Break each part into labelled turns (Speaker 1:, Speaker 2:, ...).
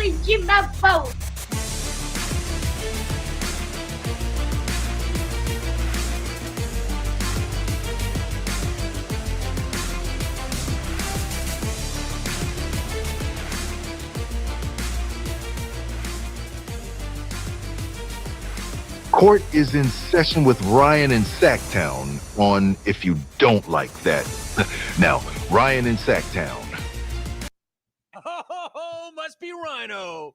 Speaker 1: always give my phone.
Speaker 2: Court is in session with Ryan in Sacktown on If You Don't Like That. Now, Ryan in Sacktown.
Speaker 3: Oh, must be Ryno.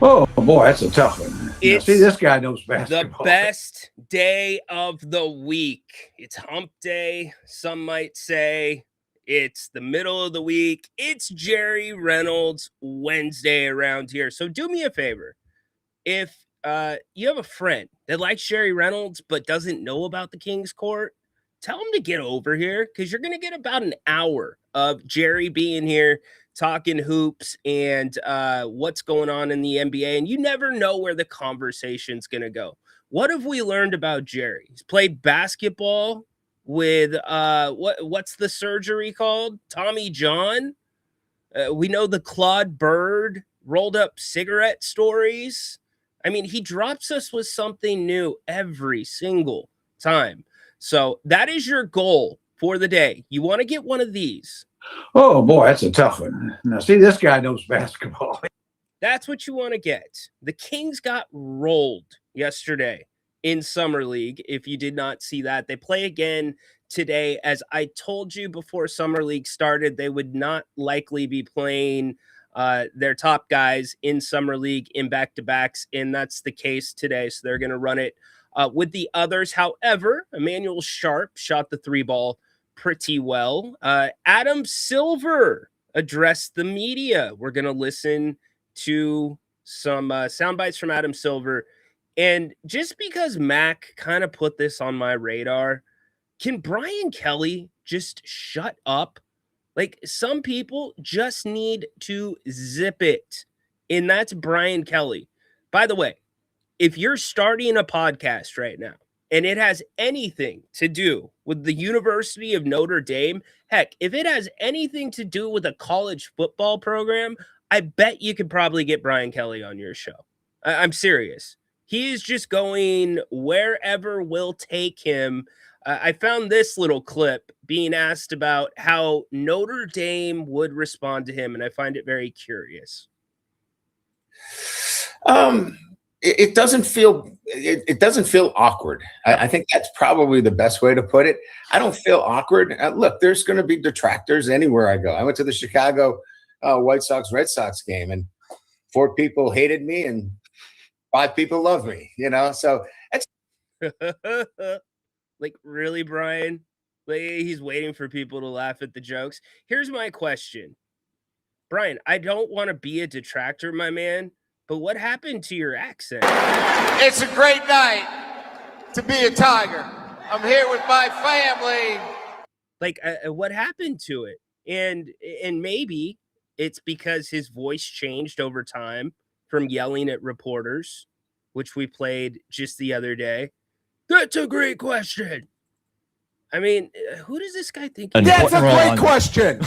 Speaker 4: Oh boy, that's a tough one. Now, see, this guy knows basketball.
Speaker 3: The best day of the week. It's hump day. Some might say it's the middle of the week. It's Jerry Reynolds Wednesday around here. So do me a favor. If you have a friend that likes Jerry Reynolds but doesn't know about the King's Court, tell him to get over here because you're going to get about an hour of Jerry being here talking hoops and what's going on in the NBA. And you never know where the conversation's going to go. What have we learned about Jerry? He's played basketball with what's the surgery called? Tommy John. We know the Claude Bird rolled up cigarette stories. I mean, he drops us with something new every single time. So that is your goal for the day. You want to get one of these.
Speaker 4: Oh boy, that's a tough one. Now, see, this guy knows basketball.
Speaker 3: That's what you want to get. The Kings got rolled yesterday in Summer League. If you did not see that, they play again today. As I told you before Summer League started, they would not likely be playing their top guys in Summer League in back-to-backs, and that's the case today. So they're going to run it with the others. However, Emmanuel Sharp shot the three ball pretty well. Adam Silver addressed the media. We're going to listen to some sound bites from Adam Silver. And just because Mac kind of put this on my radar, can Brian Kelly just shut up? Like, some people just need to zip it. And that's Brian Kelly. By the way, if you're starting a podcast right now, and it has anything to do with the University of Notre Dame, heck, if it has anything to do with a college football program, I bet you could probably get Brian Kelly on your show. I'm serious. He is just going wherever will take him. I found this little clip being asked about how Notre Dame would respond to him, and I find it very curious.
Speaker 5: It doesn't feel awkward. I think that's probably the best way to put it. I don't feel awkward. Look, there's going to be detractors anywhere I go. I went to the Chicago White Sox Red Sox game, and 4 people hated me and 5 people loved me. You know, so that's
Speaker 3: like, really, Brian? Like, he's waiting for people to laugh at the jokes. Here's my question, Brian. I don't want to be a detractor, my man. But what happened to your accent?
Speaker 6: It's a great night to be a Tiger. I'm here with my family.
Speaker 3: Like, what happened to it? And maybe it's because his voice changed over time from yelling at reporters, which we played just the other day. That's a great question. I mean, who does this guy think?
Speaker 6: That's a great question.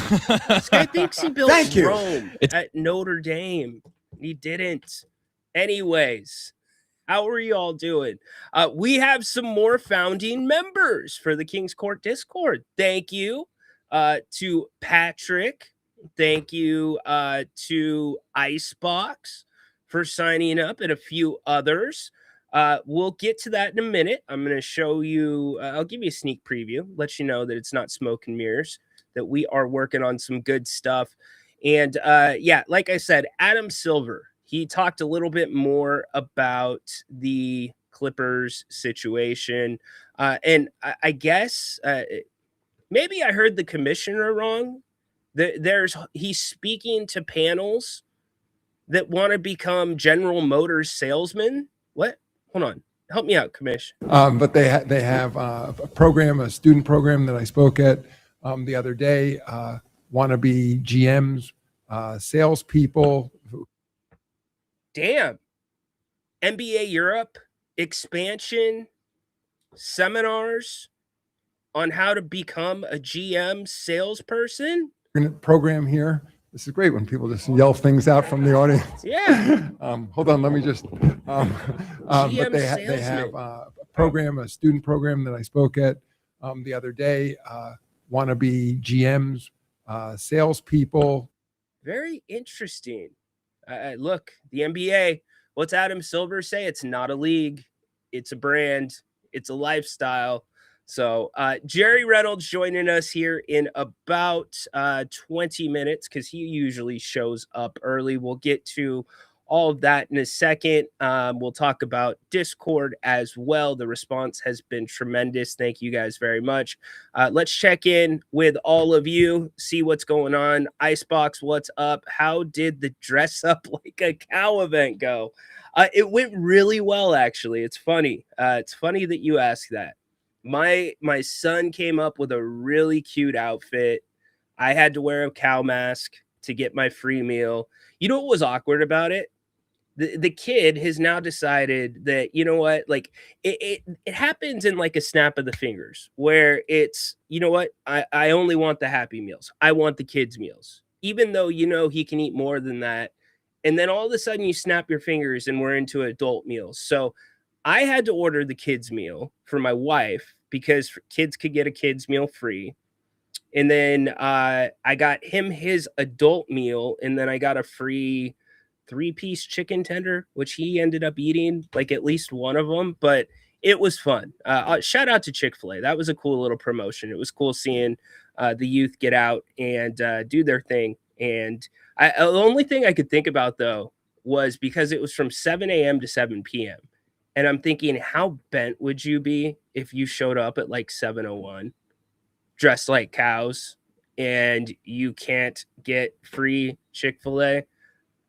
Speaker 3: This guy thinks he built
Speaker 6: Thank you.
Speaker 3: Rome at Notre Dame. He didn't. Anyways, how are you all doing? We have some more founding members for the King's Court Discord. Thank you to Patrick. Thank you to Icebox for signing up, and a few others. We'll get to that in a minute. I'm going to show you, I'll give you a sneak preview, let you know that it's not smoke and mirrors, that we are working on some good stuff. And yeah, like I said, Adam Silver, he talked a little bit more about the Clippers situation. And I guess maybe I heard the commissioner wrong. He's speaking to panels that want to become General Motors salesmen. What? Hold on. Help me out, Commish.
Speaker 7: But they have a program, a student program that I spoke at the other day. Wannabe GMs, salespeople.
Speaker 3: Damn. NBA Europe expansion seminars on how to become a GM salesperson.
Speaker 7: Program here. This is great when people just yell things out from the audience.
Speaker 3: Yeah.
Speaker 7: Hold on, let me just. But they have a program, a student program that I spoke at the other day. Want to be GMs, salespeople.
Speaker 3: Very interesting. Look, the NBA. What's Adam Silver say? It's not a league. It's a brand. It's a lifestyle. So Jerry Reynolds joining us here in about 20 minutes because he usually shows up early. We'll get to all of that in a second. We'll talk about Discord as well. The response has been tremendous. Thank you guys very much. Let's check in with all of you, see what's going on. Icebox, what's up? How did the dress up like a cow event go? It went really well, actually. It's funny. It's funny that you ask that. My son came up with a really cute outfit. I had to wear a cow mask to get my free meal. You know what was awkward about it? The kid has now decided that, you know what, like it happens in like a snap of the fingers where it's, you know what, I only want the Happy Meals. I want the kids' meals, even though, you know, he can eat more than that. And then all of a sudden you snap your fingers and we're into adult meals. So I had to order the kids' meal for my wife because kids could get a kids' meal free. And then I got him his adult meal, and then I got a free 3-piece chicken tender, which he ended up eating like at least one of them. But it was fun. Shout out to Chick-fil-A. That was a cool little promotion. It was cool seeing the youth get out and do their thing. And the only thing I could think about, though, was because it was from 7 a.m. to 7 p.m. And I'm thinking, how bent would you be if you showed up at like 7:01 dressed like cows and you can't get free Chick-fil-A?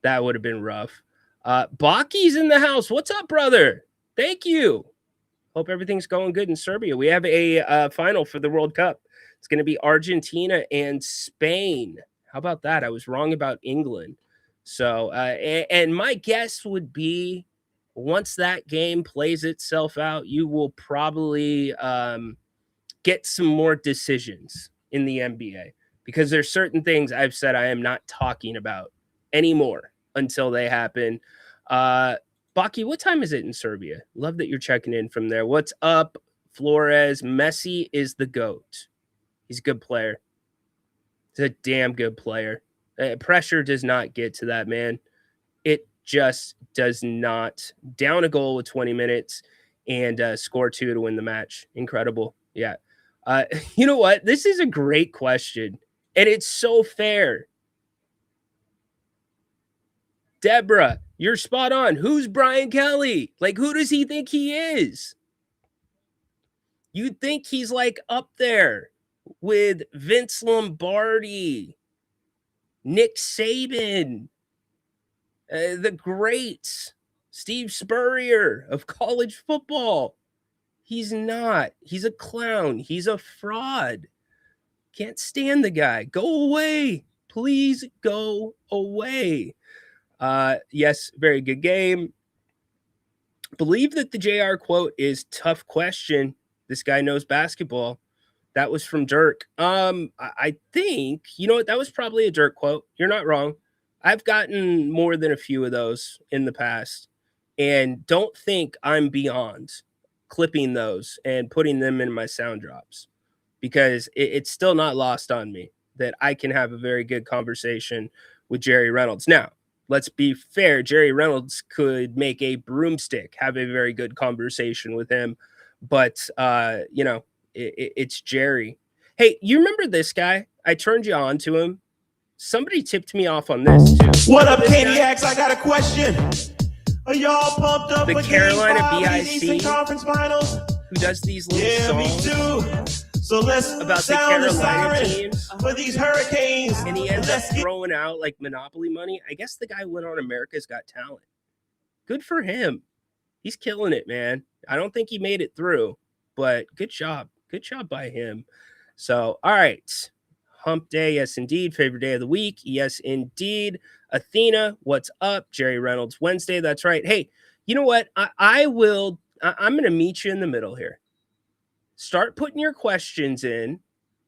Speaker 3: That would have been rough. Baki's in the house. What's up, brother? Thank you. Hope everything's going good in Serbia. We have a final for the World Cup. It's going to be Argentina and Spain. How about that? I was wrong about England. So, and my guess would be once that game plays itself out, you will probably get some more decisions in the NBA because there's certain things I've said I am not talking about anymore until they happen. Baki, what time is it in Serbia? Love that you're checking in from there. What's up, Flores? Messi is the GOAT. He's a good player. He's a damn good player. Pressure does not get to that man. It just does not. Down a goal with 20 minutes and score 2 to win the match. Incredible. Yeah. You know what? This is a great question, and it's so fair. Deborah, you're spot on. Who's Brian Kelly? Like, who does he think he is? You'd think he's like up there with Vince Lombardi, Nick Saban, the greats, Steve Spurrier of college football. He's not. He's a clown. He's a fraud. Can't stand the guy. Go away. Please go away. Yes, very good game. Believe that the JR quote is tough question. This guy knows basketball. That was from Dirk. I think, you know what? That was probably a Dirk quote. You're not wrong. I've gotten more than a few of those in the past. And don't think I'm beyond clipping those and putting them in my sound drops because it's still not lost on me that I can have a very good conversation with Jerry Reynolds. Now, let's be fair. Jerry Reynolds could make a broomstick, have a very good conversation with him. But, you know, it's Jerry. Hey, you remember this guy? I turned you on to him. Somebody tipped me off on this, too.
Speaker 1: What up, Caniacs? I got a question. Are y'all pumped up
Speaker 3: the
Speaker 1: for
Speaker 3: Carolina
Speaker 1: BIC Conference Finals?
Speaker 3: Who does these little songs
Speaker 1: me too. So let's
Speaker 3: about the
Speaker 1: sound the
Speaker 3: Carolina
Speaker 1: siren
Speaker 3: teams
Speaker 1: for these hurricanes.
Speaker 3: And he ends up throwing out like Monopoly money. I guess the guy went on America's Got Talent. Good for him. He's killing it, man. I don't think he made it through, but good job. Good job by him. So, all right. Hump day, yes, indeed. Favorite day of the week, yes, indeed. Athena, what's up? Jerry Reynolds, Wednesday, that's right. Hey, you know what? I'm going to meet you in the middle here. Start putting your questions in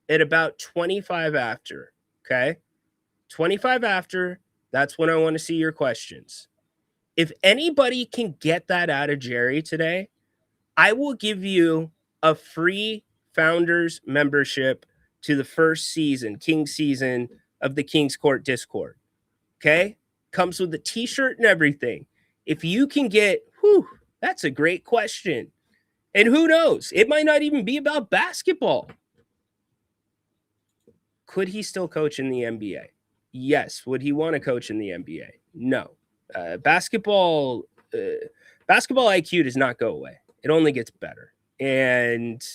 Speaker 3: at about 25 after. Okay. 25 after. That's when I want to see your questions. If anybody can get that out of Jerry today, I will give you a free founders membership to the first season, King season of the King's Court Discord. Okay? Comes with a t-shirt and everything. If you can get, that's a great question. And who knows? It might not even be about basketball. Could he still coach in the NBA? Yes. Would he want to coach in the NBA? No. Basketball IQ does not go away. It only gets better. And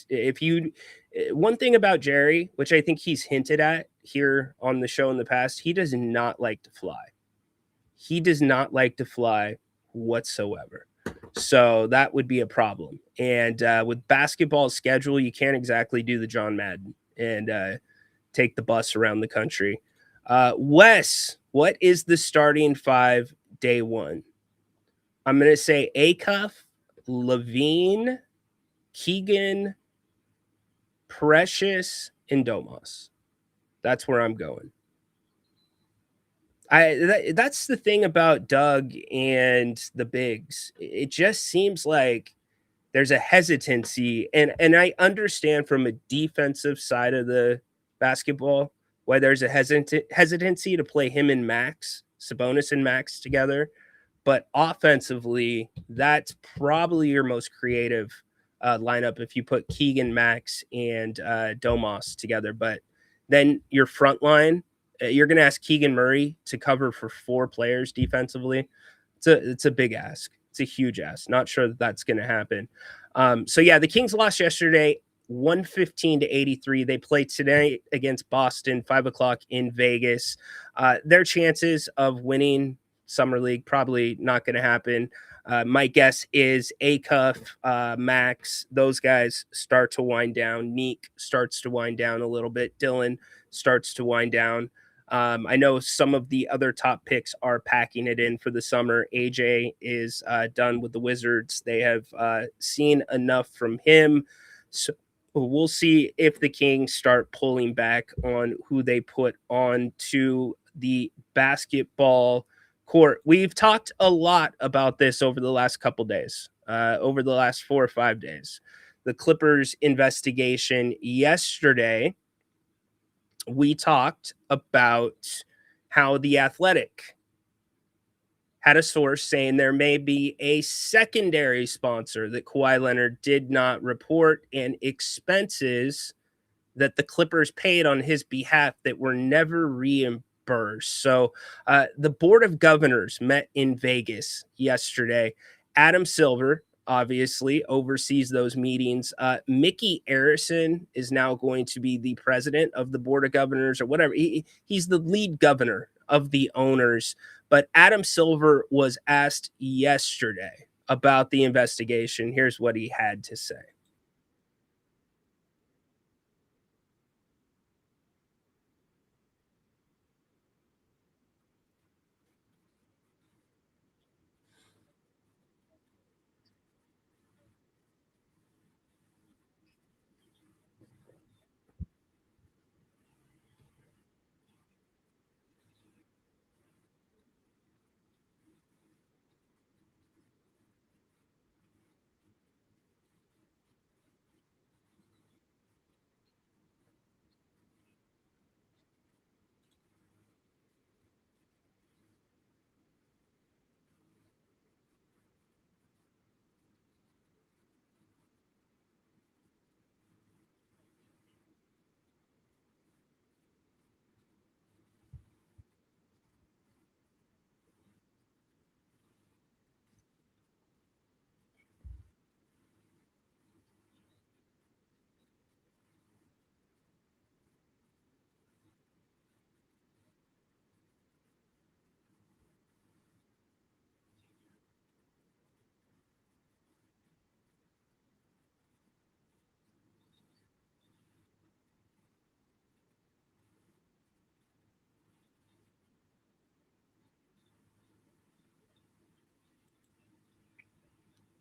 Speaker 3: one thing about Jerry, which I think he's hinted at here on the show in the past, he does not like to fly. He does not like to fly whatsoever. So that would be a problem. And with basketball schedule, you can't exactly do the John Madden and take the bus around the country. Wes, what is the starting five day one? I'm going to say Acuff, Levine, Keegan, Precious, and Domas. That's where I'm going. That's the thing about Doug and the bigs. It just seems like there's a hesitancy, and I understand from a defensive side of the basketball why there's a hesitancy to play him and Max, Sabonis and Max together. But offensively, that's probably your most creative lineup if you put Keegan, Max, and Domas together. But then your front line, you're going to ask Keegan Murray to cover for 4 players defensively. It's a big ask. It's a huge ask. Not sure that that's going to happen. So yeah, the Kings lost yesterday, 115-83. They play today against Boston, 5:00 in Vegas. Their chances of winning Summer League probably not going to happen. My guess is Acuff, Max, those guys start to wind down. Neek starts to wind down a little bit. Dylan starts to wind down. I know some of the other top picks are packing it in for the summer. AJ is done with the Wizards. They have seen enough from him. So we'll see if the Kings start pulling back on who they put on to the basketball court. We've talked a lot about this over the last couple days, over the last 4 or 5 days. The Clippers investigation yesterday, we talked about how The Athletic had a source saying there may be a secondary sponsor that Kawhi Leonard did not report and expenses that the Clippers paid on his behalf that were never reimbursed. So the Board of Governors met in Vegas yesterday. Adam Silver obviously oversees those meetings. Mickey Arison is now going to be the president of the Board of Governors or whatever. He's the lead governor of the owners. But Adam Silver was asked yesterday about the investigation. Here's what he had to say.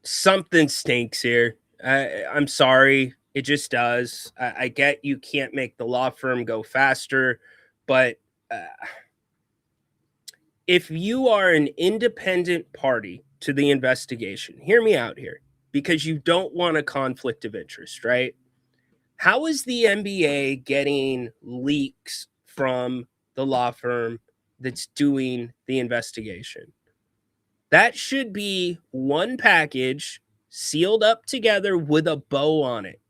Speaker 3: Something stinks here. I'm sorry. It just does. I get you can't make the law firm go faster, but if you are an independent party to the investigation, hear me out here, because you don't want a conflict of interest, right? How is the NBA getting leaks from the law firm that's doing the investigation? That should be one package sealed up together with a bow on it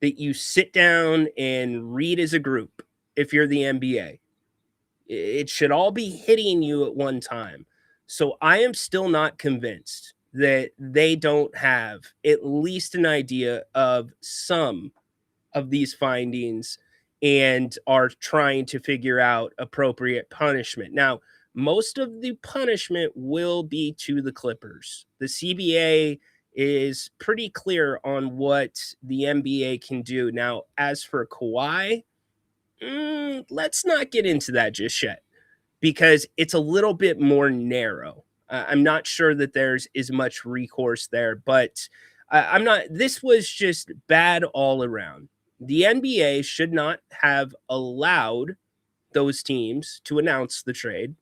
Speaker 3: that you sit down and read as a group if you're the NBA. It should all be hitting you at one time. So I am still not convinced that they don't have at least an idea of some of these findings and are trying to figure out appropriate punishment. Now, most of the punishment will be to the Clippers. The CBA is pretty clear on what the NBA can do. Now, as for Kawhi, let's not get into that just yet because it's a little bit more narrow. I'm not sure that there's as much recourse there, but I'm not. This was just bad all around. The NBA should not have allowed those teams to announce the trade.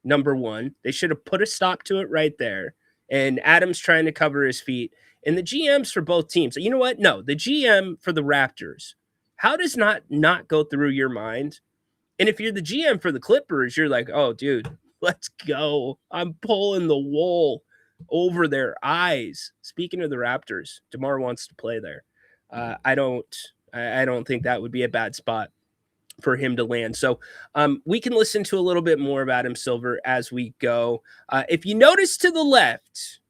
Speaker 3: Number one, they should have put a stop to it right there. And Adam's trying to cover his feet. And the GMs for both teams. You know what? No, the GM for the Raptors. How does not go through your mind? And if you're the GM for the Clippers, you're like, oh, dude, let's go. I'm pulling the wool over their eyes. Speaking of the Raptors, DeMar wants to play there. I don't think that would be a bad spot for him to land. So we can listen to a little bit more of Adam Silver as we go. If you notice to the left,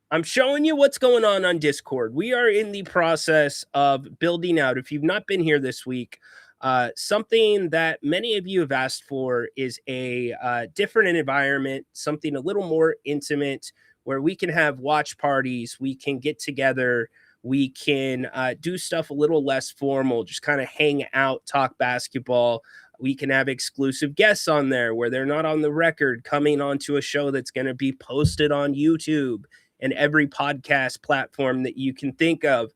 Speaker 3: I'm showing you what's going on Discord. We are in the process of building out. If you've not been here this week, something that many of you have asked for is a different environment, something a little more intimate where we can have watch parties, we can get together, we can do stuff a little less formal, just kind of hang out, talk basketball. We can have exclusive guests on there where they're not on the record coming onto a show that's going to be posted on YouTube and every podcast platform that you can think of.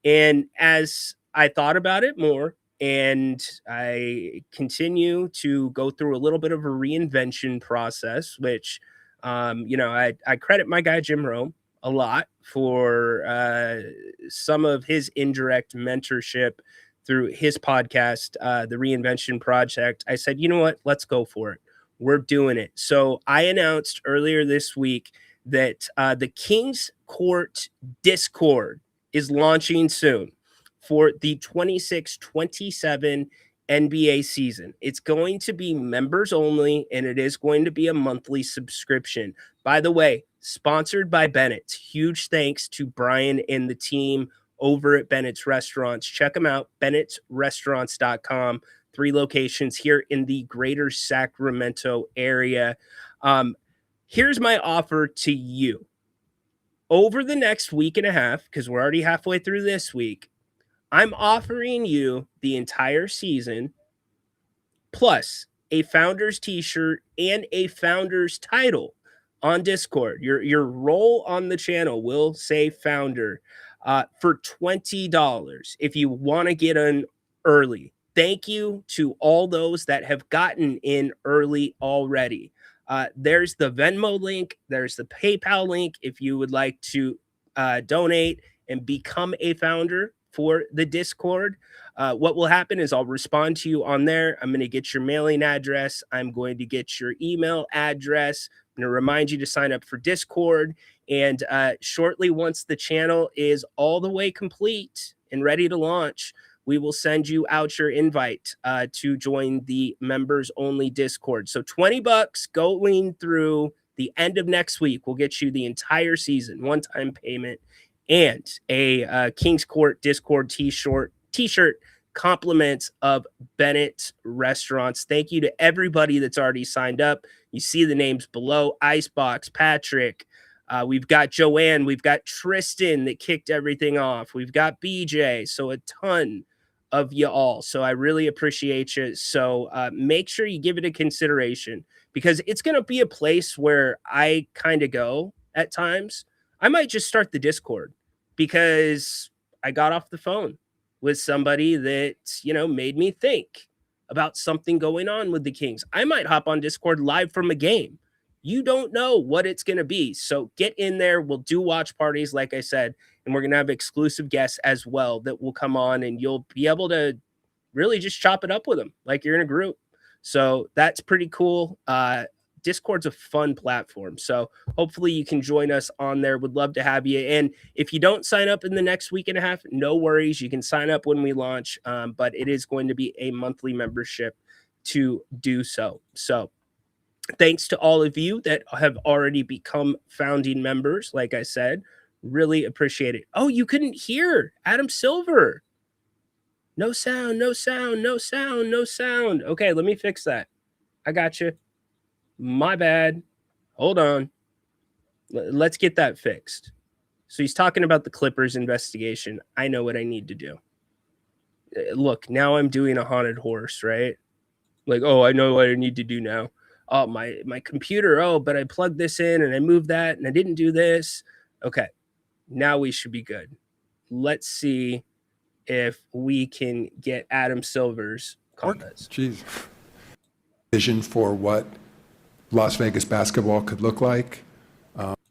Speaker 3: And as I thought about it more, and I continue to go through a little bit of a reinvention process, which, I credit my guy Jim Rome a lot for some of his indirect mentorship through his podcast, The Reinvention Project. I said, you know what? Let's go for it. We're doing it. So I announced earlier this week that the Kings Court Discord is launching soon for the 26-27 NBA season. It's going to be members only, and it is going to be a monthly subscription. By the way, sponsored by Bennett's. Huge thanks to Brian and the team over at Bennett's Restaurants. Check them out, bennettsrestaurants.com. 3 locations here in the greater Sacramento area. Here's my offer to you. Over the next week and a half, because we're already halfway through this week, I'm offering you the entire season plus a Founders t-shirt and a Founders title on Discord. Your role on the channel will say Founder for $20 if you want to get in early. Thank you to all those that have gotten in early already. There's the Venmo link. There's the PayPal link if you would like to donate and become a founder for the Discord. What will happen is I'll respond to you on there. I'm going to get your mailing address. I'm going to get your email address. I'm going to remind you to sign up for Discord. And shortly, once the channel is all the way complete and ready to launch, we will send you out your invite to join the members only Discord. So $20 going through the end of next week will get you the entire season, one-time payment, and a Kings Court Discord t-shirt compliments of Bennett Restaurants. Thank you to everybody that's already signed up. You see the names below: Icebox, Patrick. We've got Joanne. We've got Tristan that kicked everything off. We've got BJ. So a ton of you all. So I really appreciate you. So make sure you give it a consideration, because it's going to be a place where I kind of go at times. I might just start the Discord, because I got off the phone with somebody that, made me think about something going on with the Kings. I might hop on Discord live from a game. You don't know what it's going to be. So get in there. We'll do watch parties, like I said, and we're going to have exclusive guests as well that will come on, and you'll be able to really just chop it up with them like you're in a group. So that's pretty cool. Discord's a fun platform. So hopefully you can join us on there. Would love to have you. And if you don't sign up in the next week and a half, no worries. You can sign up when we launch. But it is going to be a monthly membership to do so. So thanks to all of you that have already become founding members. Like I said, really appreciate it. Oh, you couldn't hear Adam Silver. No sound, no sound, no sound, no sound. Okay, let me fix that. I got you. My bad. Hold on. Let's get that fixed. So he's talking about the Clippers investigation. I know what I need to do. Look, now I'm doing a haunted horse, right? Like, oh, I know what I need to do now. Oh, my computer. Oh, but I plugged this in and I moved that and I didn't do this. Okay, now we should be good. Let's see if we can get Adam Silver's comments.
Speaker 7: Jeez. Vision for what Las Vegas basketball could look like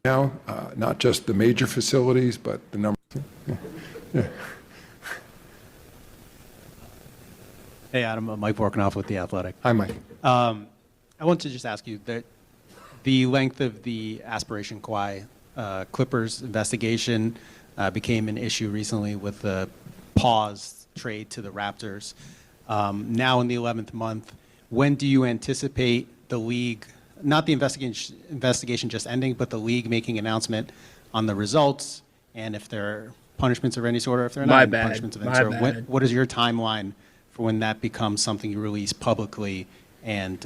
Speaker 7: now, not just the major facilities, but the number. Yeah.
Speaker 8: Hey, Adam, Mike Borkenoff with The Athletic.
Speaker 7: Hi, Mike.
Speaker 8: I want to just ask you that the length of the aspiration Kawhi Clippers investigation became an issue recently with the pause trade to the Raptors. Now in the 11th month, when do you anticipate the league, not the investigation just ending, but the league making an announcement on the results, and if there are punishments of any sort, or if there are not punishments of any sort? What is your timeline for when that becomes something you release publicly and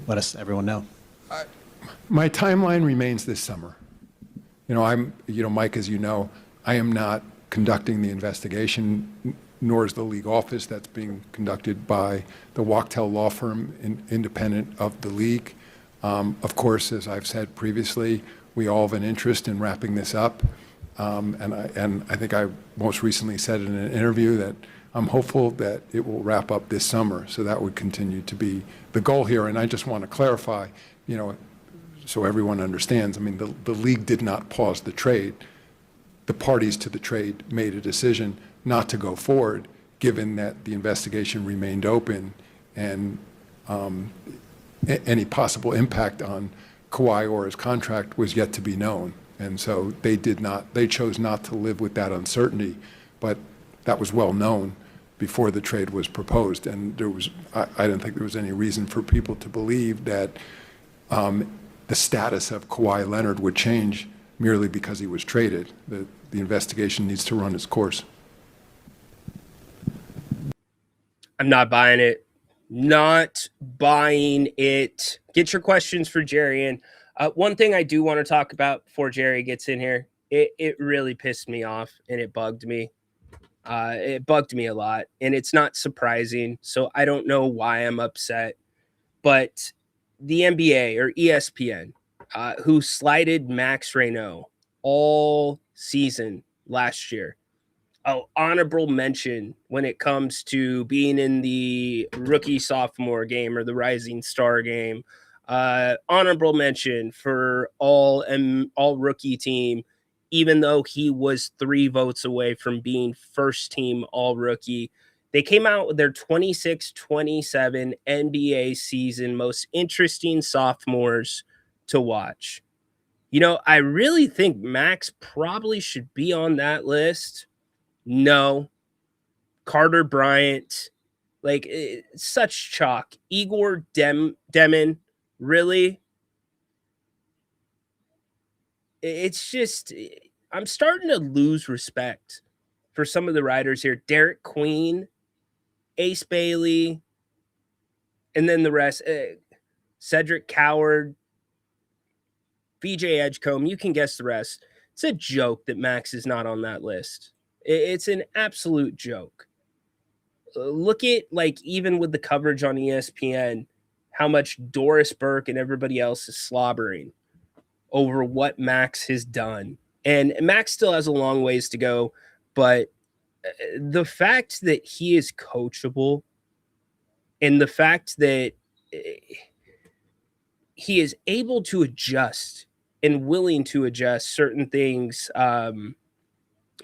Speaker 8: let everyone know?
Speaker 7: My timeline remains this summer. Mike, as you know, I am not conducting the investigation, nor is the league office. That's being conducted by the Wachtell law firm, independent of the league. Of course, as I've said previously, we all have an interest in wrapping this up. And I think I most recently said in an interview that I'm hopeful that it will wrap up this summer. So that would continue to be the goal here. And I just want to clarify, so everyone understands, the league did not pause the trade. The parties to the trade made a decision not to go forward, given that the investigation remained open and any possible impact on Kawhi or his contract was yet to be known. And so they chose not to live with that uncertainty, but that was well known before the trade was proposed. And I didn't think there was any reason for people to believe that the status of Kawhi Leonard would change merely because he was traded. The investigation needs to run its course.
Speaker 3: I'm not buying it. Not buying it. Get your questions for Jerry in. One thing I do want to talk about before Jerry gets in here, it really pissed me off and it bugged me. It bugged me a lot, and it's not surprising. So I don't know why I'm upset. But the NBA or ESPN, who slighted Max Reynolds all season last year, honorable mention when it comes to being in the rookie sophomore game or the rising star game. Honorable mention for all rookie team, even though he was 3 votes away from being first team all rookie. They came out with their 26-27 NBA season most interesting sophomores to watch. I really think Max probably should be on that list. No. Carter Bryant, such chalk. Igor Demon, really? It's just, I'm starting to lose respect for some of the writers here. Derek Queen, Ace Bailey, and then the rest. Cedric Coward, VJ Edgecombe, you can guess the rest. It's a joke that Max is not on that list. It's an absolute joke. Look at, even with the coverage on ESPN, how much Doris Burke and everybody else is slobbering over what Max has done. And Max still has a long ways to go. but the fact that he is coachable and the fact that he is able to adjust and willing to adjust certain things and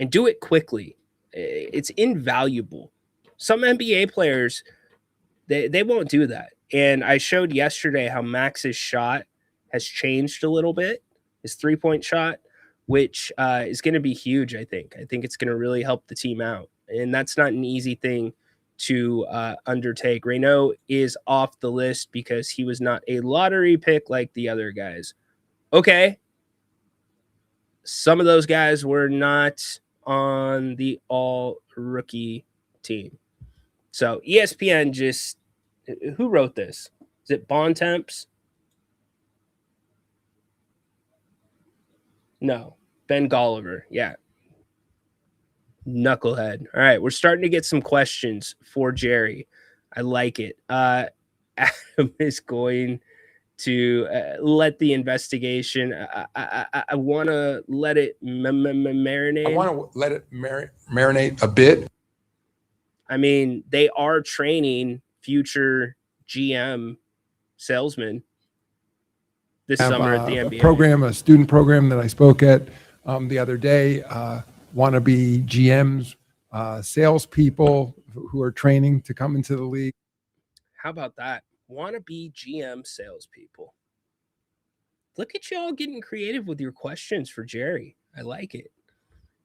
Speaker 3: do it quickly, it's invaluable. Some NBA players, they won't do that. And I showed yesterday how Max's shot has changed a little bit, his three-point shot, which is going to be huge, I think. I think it's going to really help the team out. And that's not an easy thing to undertake. Ryno is off the list because he was not a lottery pick like the other guys. Okay. Some of those guys were not on the all-rookie team. So ESPN just... Who wrote this? Is it Bontemps? No. Ben Golliver. Yeah. Knucklehead. All right. We're starting to get some questions for Jerry. I like it. Adam is going to let the investigation. I want to let it marinate.
Speaker 9: I want to let it marinate a bit.
Speaker 3: I mean, they are training future GM salesmen this summer at the NBA.
Speaker 7: A student program that I spoke at the other day. Wannabe GMs, salespeople who are training to come into the league.
Speaker 3: How about that? Wannabe GM salespeople. Look at y'all getting creative with your questions for Jerry. I like it.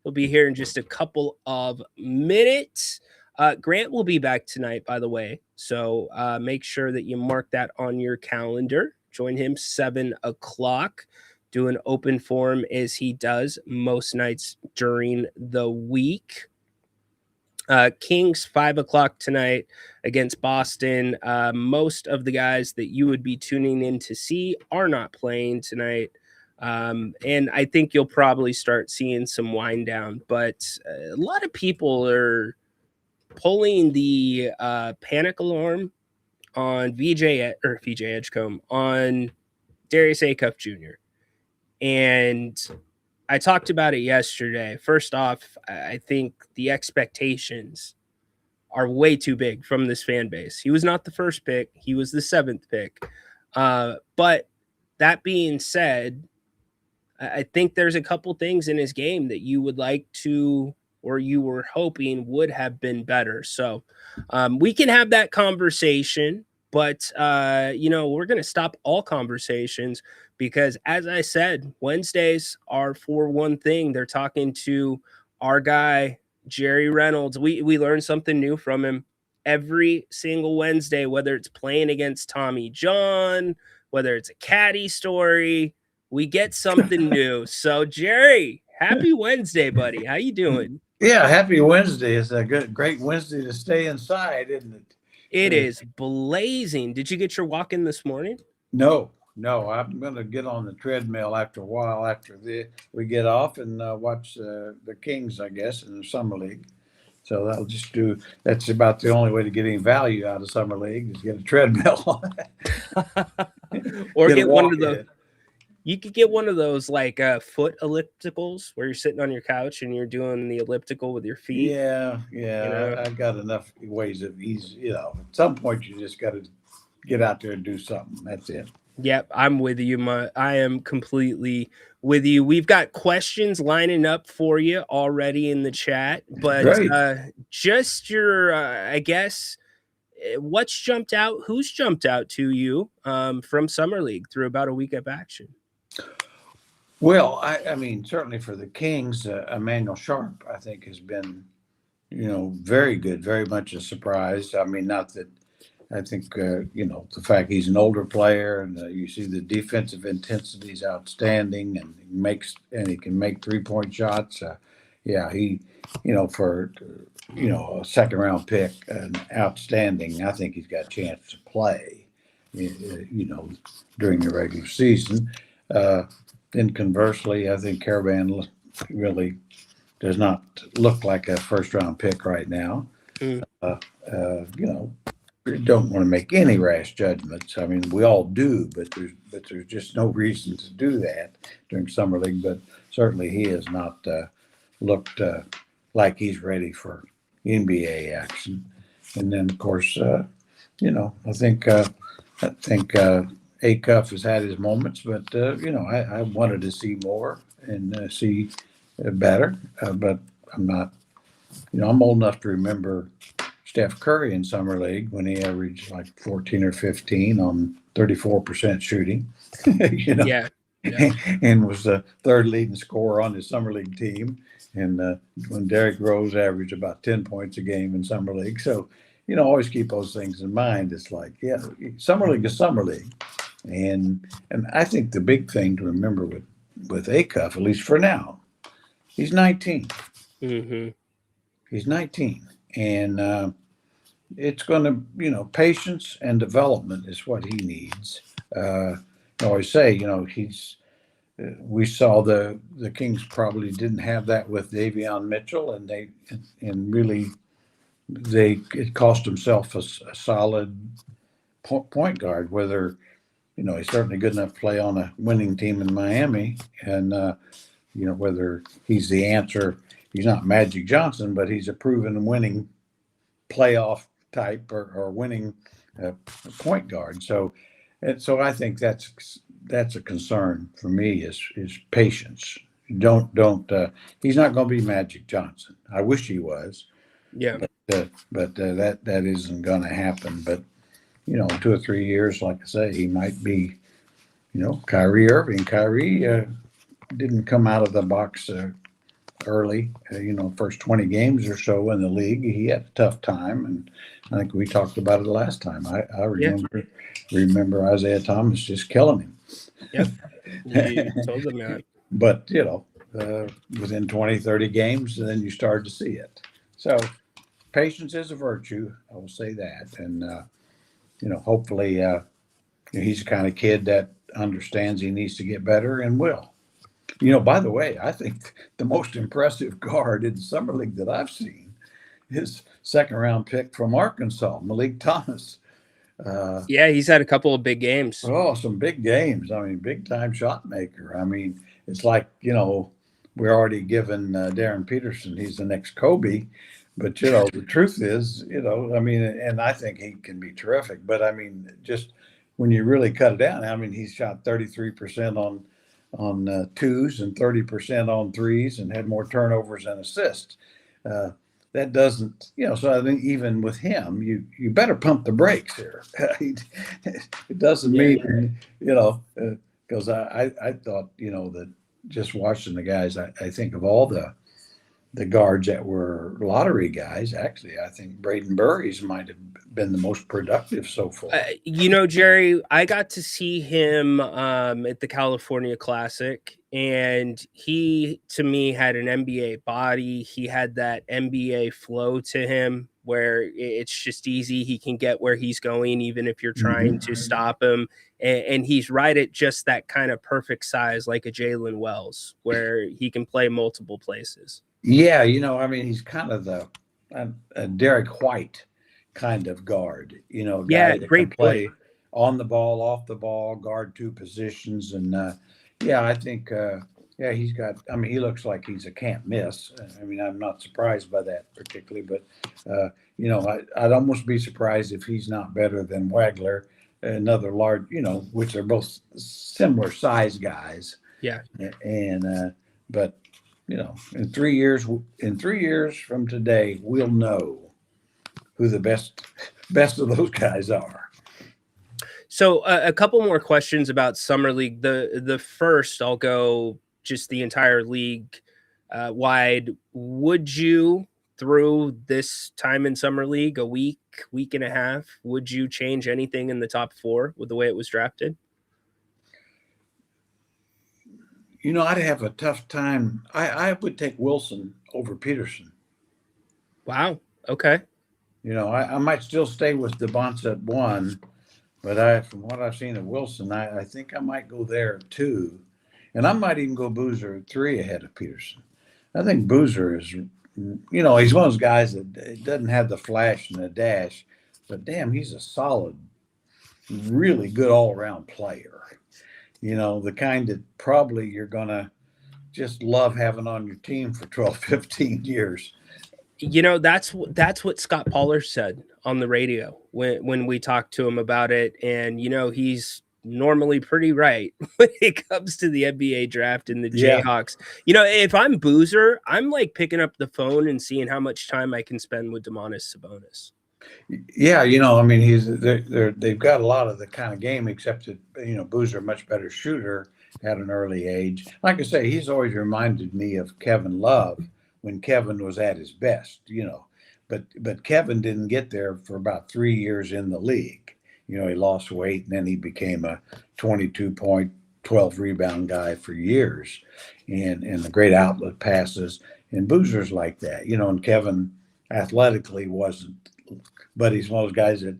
Speaker 3: He'll be here in just a couple of minutes. Grant will be back tonight, by the way. So make sure that you mark that on your calendar. Join him 7 o'clock. Do an open forum as he does most nights during the week. Kings 5 o'clock tonight against Boston. Most of the guys that you would be tuning in to see are not playing tonight. And I think you'll probably start seeing some wind down, but a lot of people are pulling the panic alarm on VJ Edgecombe on Darius Acuff Jr. And I talked about it yesterday. First off, I think the expectations are way too big from this fan base. He was not the first pick. He was the 7th pick. But that being said, I think there's a couple things in his game that you would like to, or you were hoping would have been better. So we can have that conversation, but, we're going to stop all conversations because, as I said, Wednesdays are for one thing. They're talking to our guy, Jerry Reynolds. We learn something new from him every single Wednesday, whether it's playing against Tommy John, whether it's a caddy story, we get something new. So, Jerry, happy Wednesday, buddy. How you doing?
Speaker 4: Yeah, happy Wednesday. It's a great Wednesday to stay inside, isn't it?
Speaker 3: It is blazing. Did you get your walk in this morning?
Speaker 4: No. I'm going to get on the treadmill after a while after we get off and watch the Kings, I guess, in the Summer League. So that's about the only way to get any value out of Summer League is get a treadmill.
Speaker 3: Or get one of those. You could get one of those like foot ellipticals where you're sitting on your couch and you're doing the elliptical with your feet.
Speaker 4: Yeah. I've got enough ways of easy. At some point you just got to get out there and do something. That's it.
Speaker 3: Yep, I'm with you. I am completely with you. We've got questions lining up for you already in the chat, but just your, I guess, what's jumped out? Who's jumped out to you from Summer League through about a week of action?
Speaker 4: Well, I mean, certainly for the Kings, Emmanuel Sharp, I think, has been, very good, very much a surprise. I mean, not that I think, the fact he's an older player and you see the defensive intensity is outstanding and he can make 3-point shots. He, for, a second round pick, outstanding. I think he's got a chance to play, during the regular season. Then conversely, I think Caravan really does not look like a first round pick right now. Don't want to make any rash judgments. I mean, we all do, but there's just no reason to do that during Summer League. But certainly he has not looked like he's ready for NBA action. And then, of course, I think Acuff has had his moments, but I wanted to see more and see better. But I'm not. I'm old enough to remember Steph Curry in summer league when he averaged like 14 or 15 on 34% shooting.
Speaker 3: Yeah.
Speaker 4: And was the third leading scorer on his summer league team. And when Derrick Rose averaged about 10 points a game in summer league. So, always keep those things in mind. It's like, yeah, summer league is summer league. And I think the big thing to remember with Acuff, at least for now, he's 19.
Speaker 3: Mm-hmm.
Speaker 4: He's 19. And it's going to, patience and development is what he needs. I always say, we saw the Kings probably didn't have that with Davion Mitchell, and it cost himself a solid point guard. Whether he's certainly good enough to play on a winning team in Miami, and whether he's the answer. He's not Magic Johnson, but he's a proven winning playoff type or winning point guard. So I think that's a concern for me is patience. Don't he's not going to be Magic Johnson. I wish he was.
Speaker 3: Yeah.
Speaker 4: But that isn't going to happen. But 2 or 3 years, like I say, he might be. Kyrie Irving. Kyrie didn't come out of the box early. First 20 games or so in the league, he had a tough time, and I think we talked about it last time. I remember Isaiah Thomas just killing him.
Speaker 3: Yep. You told them that.
Speaker 4: But, within 20, 30 games, then you start to see it. So patience is a virtue. I will say that. And, hopefully he's the kind of kid that understands he needs to get better and will. By the way, I think the most impressive guard in the summer league that I've seen is second round pick from Arkansas, Malik Thomas.
Speaker 3: Yeah, he's had a couple of big games.
Speaker 4: Oh, some big games. I mean, big time shot maker. I mean, it's like, we're already given Darren Peterson. He's the next Kobe. But, the truth is, and I think he can be terrific. But, I mean, just when you really cut it down, I mean, he's shot 33% on twos and 30% on threes and had more turnovers and assists. That doesn't, so I think even with him, you better pump the brakes here. It doesn't mean, because I thought, that just watching the guys, I think of all the guards that were lottery guys, actually, I think Braden Burries might have been the most productive so far.
Speaker 3: Jerry, I got to see him at the California Classic, and he, to me, had an NBA body. He had that NBA flow to him where it's just easy. He can get where he's going, even if you're trying to stop him. And he's right at just that kind of perfect size, like a Jalen Wells, where he can play multiple places.
Speaker 4: Yeah, he's kind of a Derek White kind of guard, guy that
Speaker 3: great
Speaker 4: can play on the ball, off the ball, guard two positions. And I think, he's got, he looks like he's a can't miss. I mean, I'm not surprised by that particularly, but, I'd almost be surprised if he's not better than Wagler, another large, which are both similar size guys.
Speaker 3: Yeah.
Speaker 4: And, but, in 3 years from today, we'll know who the best of those guys are.
Speaker 3: So a couple more questions about Summer League. The first, I'll go just the entire league wide. Would you, through this time in Summer League, a week and a half, would you change anything in the top four with the way it was drafted?
Speaker 4: I'd have a tough time. I would take Wilson over Peterson.
Speaker 3: Wow. Okay.
Speaker 4: I might still stay with DeBonce at 1, but from what I've seen of Wilson, I think I might go there at 2. And I might even go Boozer at 3 ahead of Peterson. I think Boozer is, he's one of those guys that doesn't have the flash and the dash, but damn, he's a solid, really good all-around player. The kind that probably you're going to just love having on your team for 12, 15 years.
Speaker 3: You know, that's what Scott Pollard said on the radio when we talked to him about it. And, you know, he's normally pretty right when it comes to the NBA draft and the Jayhawks. You know, if I'm Boozer, I'm like picking up the phone and seeing how much time I can spend with Domantas Sabonis.
Speaker 4: Yeah, you know, I mean, they've got a lot of the kind of game, except that, you know, Boozer, a much better shooter at an early age. Like I say, he's always reminded me of Kevin Love when Kevin was at his best, you know, but Kevin didn't get there for about 3 years in the league. You know, he lost weight and then he became a 22-point, 12 rebound guy for years, and the great outlet passes. And Boozer's like that, you know, and Kevin athletically wasn't, but he's one of those guys that,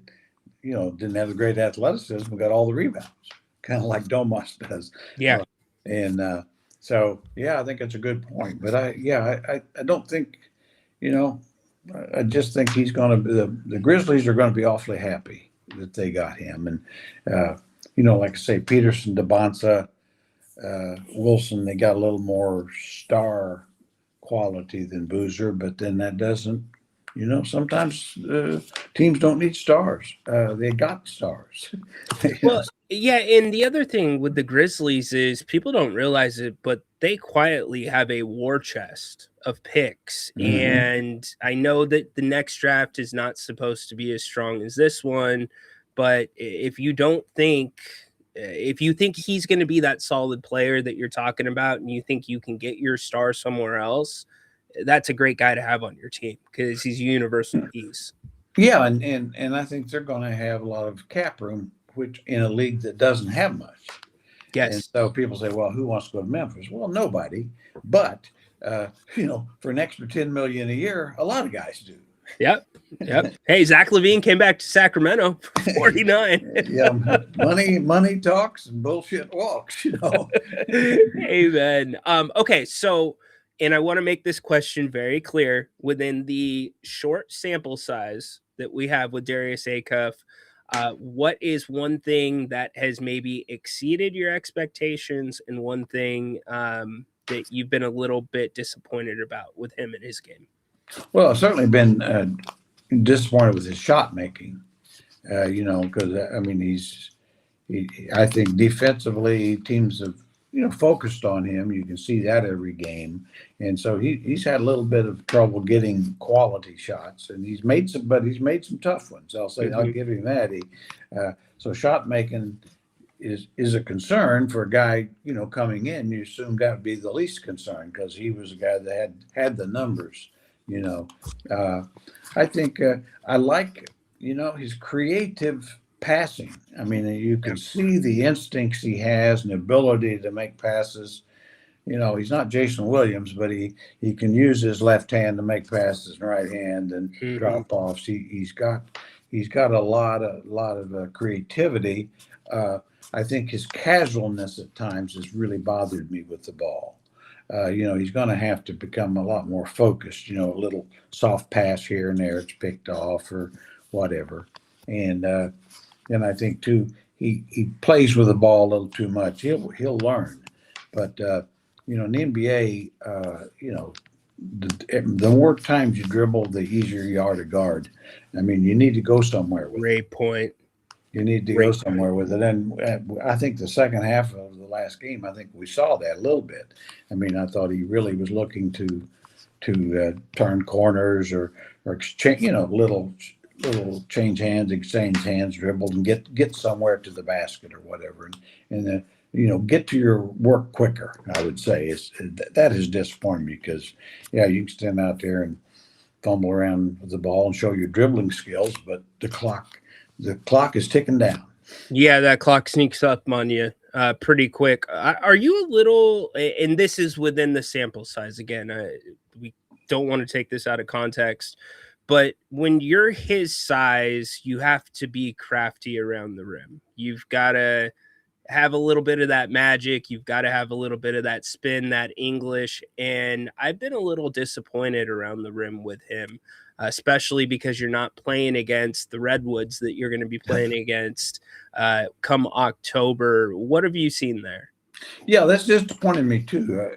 Speaker 4: you know, didn't have the great athleticism, but got all the rebounds, kind of like Domas does.
Speaker 3: Yeah.
Speaker 4: So, yeah, I think it's a good point. But I don't think, you know, I just think he's going to be, the Grizzlies are going to be awfully happy that they got him. And, you know, like I say, Peterson, DeBonsa, Wilson, they got a little more star quality than Boozer, but then that doesn't, you know, sometimes teams don't need stars. They got stars.
Speaker 3: Well, yeah, and the other thing with the Grizzlies is people don't realize it, but they quietly have a war chest of picks.
Speaker 4: Mhm.
Speaker 3: And I know that the next draft is not supposed to be as strong as this one, but if you think he's going to be that solid player that you're talking about and you think you can get your star somewhere else, that's a great guy to have on your team because he's a universal piece.
Speaker 4: Yeah, and I think they're going to have a lot of cap room, which in a league that doesn't have much.
Speaker 3: Yes.
Speaker 4: And so people say, well, who wants to go to Memphis? Well, nobody. But you know, for an extra $10 million a year, a lot of guys do.
Speaker 3: Yep. Hey, Zach LaVine came back to Sacramento for 49.
Speaker 4: Yeah, money talks and bullshit walks, you know.
Speaker 3: Hey, man. Okay, so, and I want to make this question very clear within the short sample size that we have with Darius Acuff. What is one thing that has maybe exceeded your expectations and one thing that you've been a little bit disappointed about with him in his game?
Speaker 4: Well, I've certainly been disappointed with his shot making, you know, because I mean, I think defensively teams have, you know, focused on him. You can see that every game, and so he's had a little bit of trouble getting quality shots, and he's made some tough ones. I'll give him that. So shot making is a concern for a guy, you know, coming in. You assume that would be the least concern because he was a guy that had the numbers. You know, I think I like, you know, his creative passing. I mean, you can see the instincts he has and the ability to make passes. You know, he's not Jason Williams, but he can use his left hand to make passes and right hand and drop offs. He's got a lot of creativity. I think his casualness at times has really bothered me with the ball. You know, he's going to have to become a lot more focused, you know, a little soft pass here and there, it's picked off or whatever. And I think too, he plays with the ball a little too much. He'll learn, but you know, in the NBA, you know, the more times you dribble, the easier you are to guard. I mean, you need to go somewhere with it.
Speaker 3: Great point.
Speaker 4: You need to go somewhere with it. And I think the second half of the last game, I think we saw that a little bit. I mean, I thought he really was looking to turn corners or exchange, you know, little change hands, exchange hands, dribble, and get somewhere to the basket or whatever. And you know, get to your work quicker, I would say. That is disappointing because, yeah, you can stand out there and fumble around with the ball and show your dribbling skills, but the clock is ticking down.
Speaker 3: Yeah, that clock sneaks up on you pretty quick. Are you a little, and this is within the sample size again, we don't want to take this out of context, but when you're his size, you have to be crafty around the rim. You've got to have a little bit of that magic. You've got to have a little bit of that spin, that English. And I've been a little disappointed around the rim with him, especially because you're not playing against the Redwoods that you're going to be playing against come October. What have you seen there?
Speaker 4: Yeah, that's disappointed me too.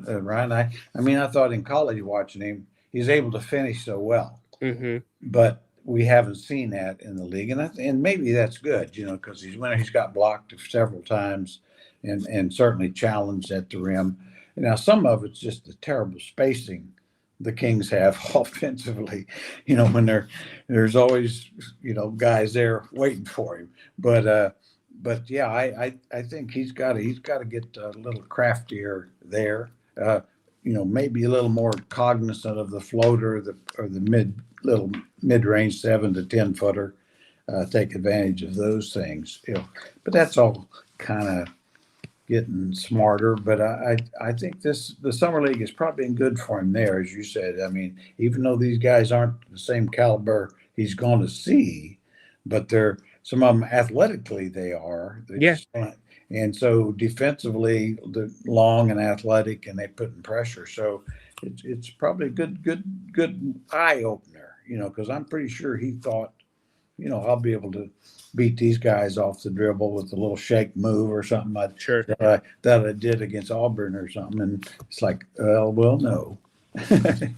Speaker 4: Ryan. I mean, I thought in college watching him, he's able to finish so well,
Speaker 3: Mm-hmm.
Speaker 4: but we haven't seen that in the league, and maybe that's good, because he's got blocked several times, and certainly challenged at the rim. Now, some of it's just the terrible spacing the Kings have offensively. When there's always guys there waiting for him, but yeah, I think he's got to get a little craftier there. Maybe a little more cognizant of the floater, or the mid-range 7 to 10 footer. Take advantage of those things. But that's all kind of getting smarter. But I think the summer league has probably been good for him there, as you said. I mean, even though these guys aren't the same caliber he's going to see, but some of them athletically they are.
Speaker 3: Yeah.
Speaker 4: And so defensively, they're long and athletic, and they put in pressure. So it's probably a good eye opener, because I'm pretty sure he thought, I'll be able to beat these guys off the dribble with a little shake move or something that I did against Auburn or something. And it's like, well, no.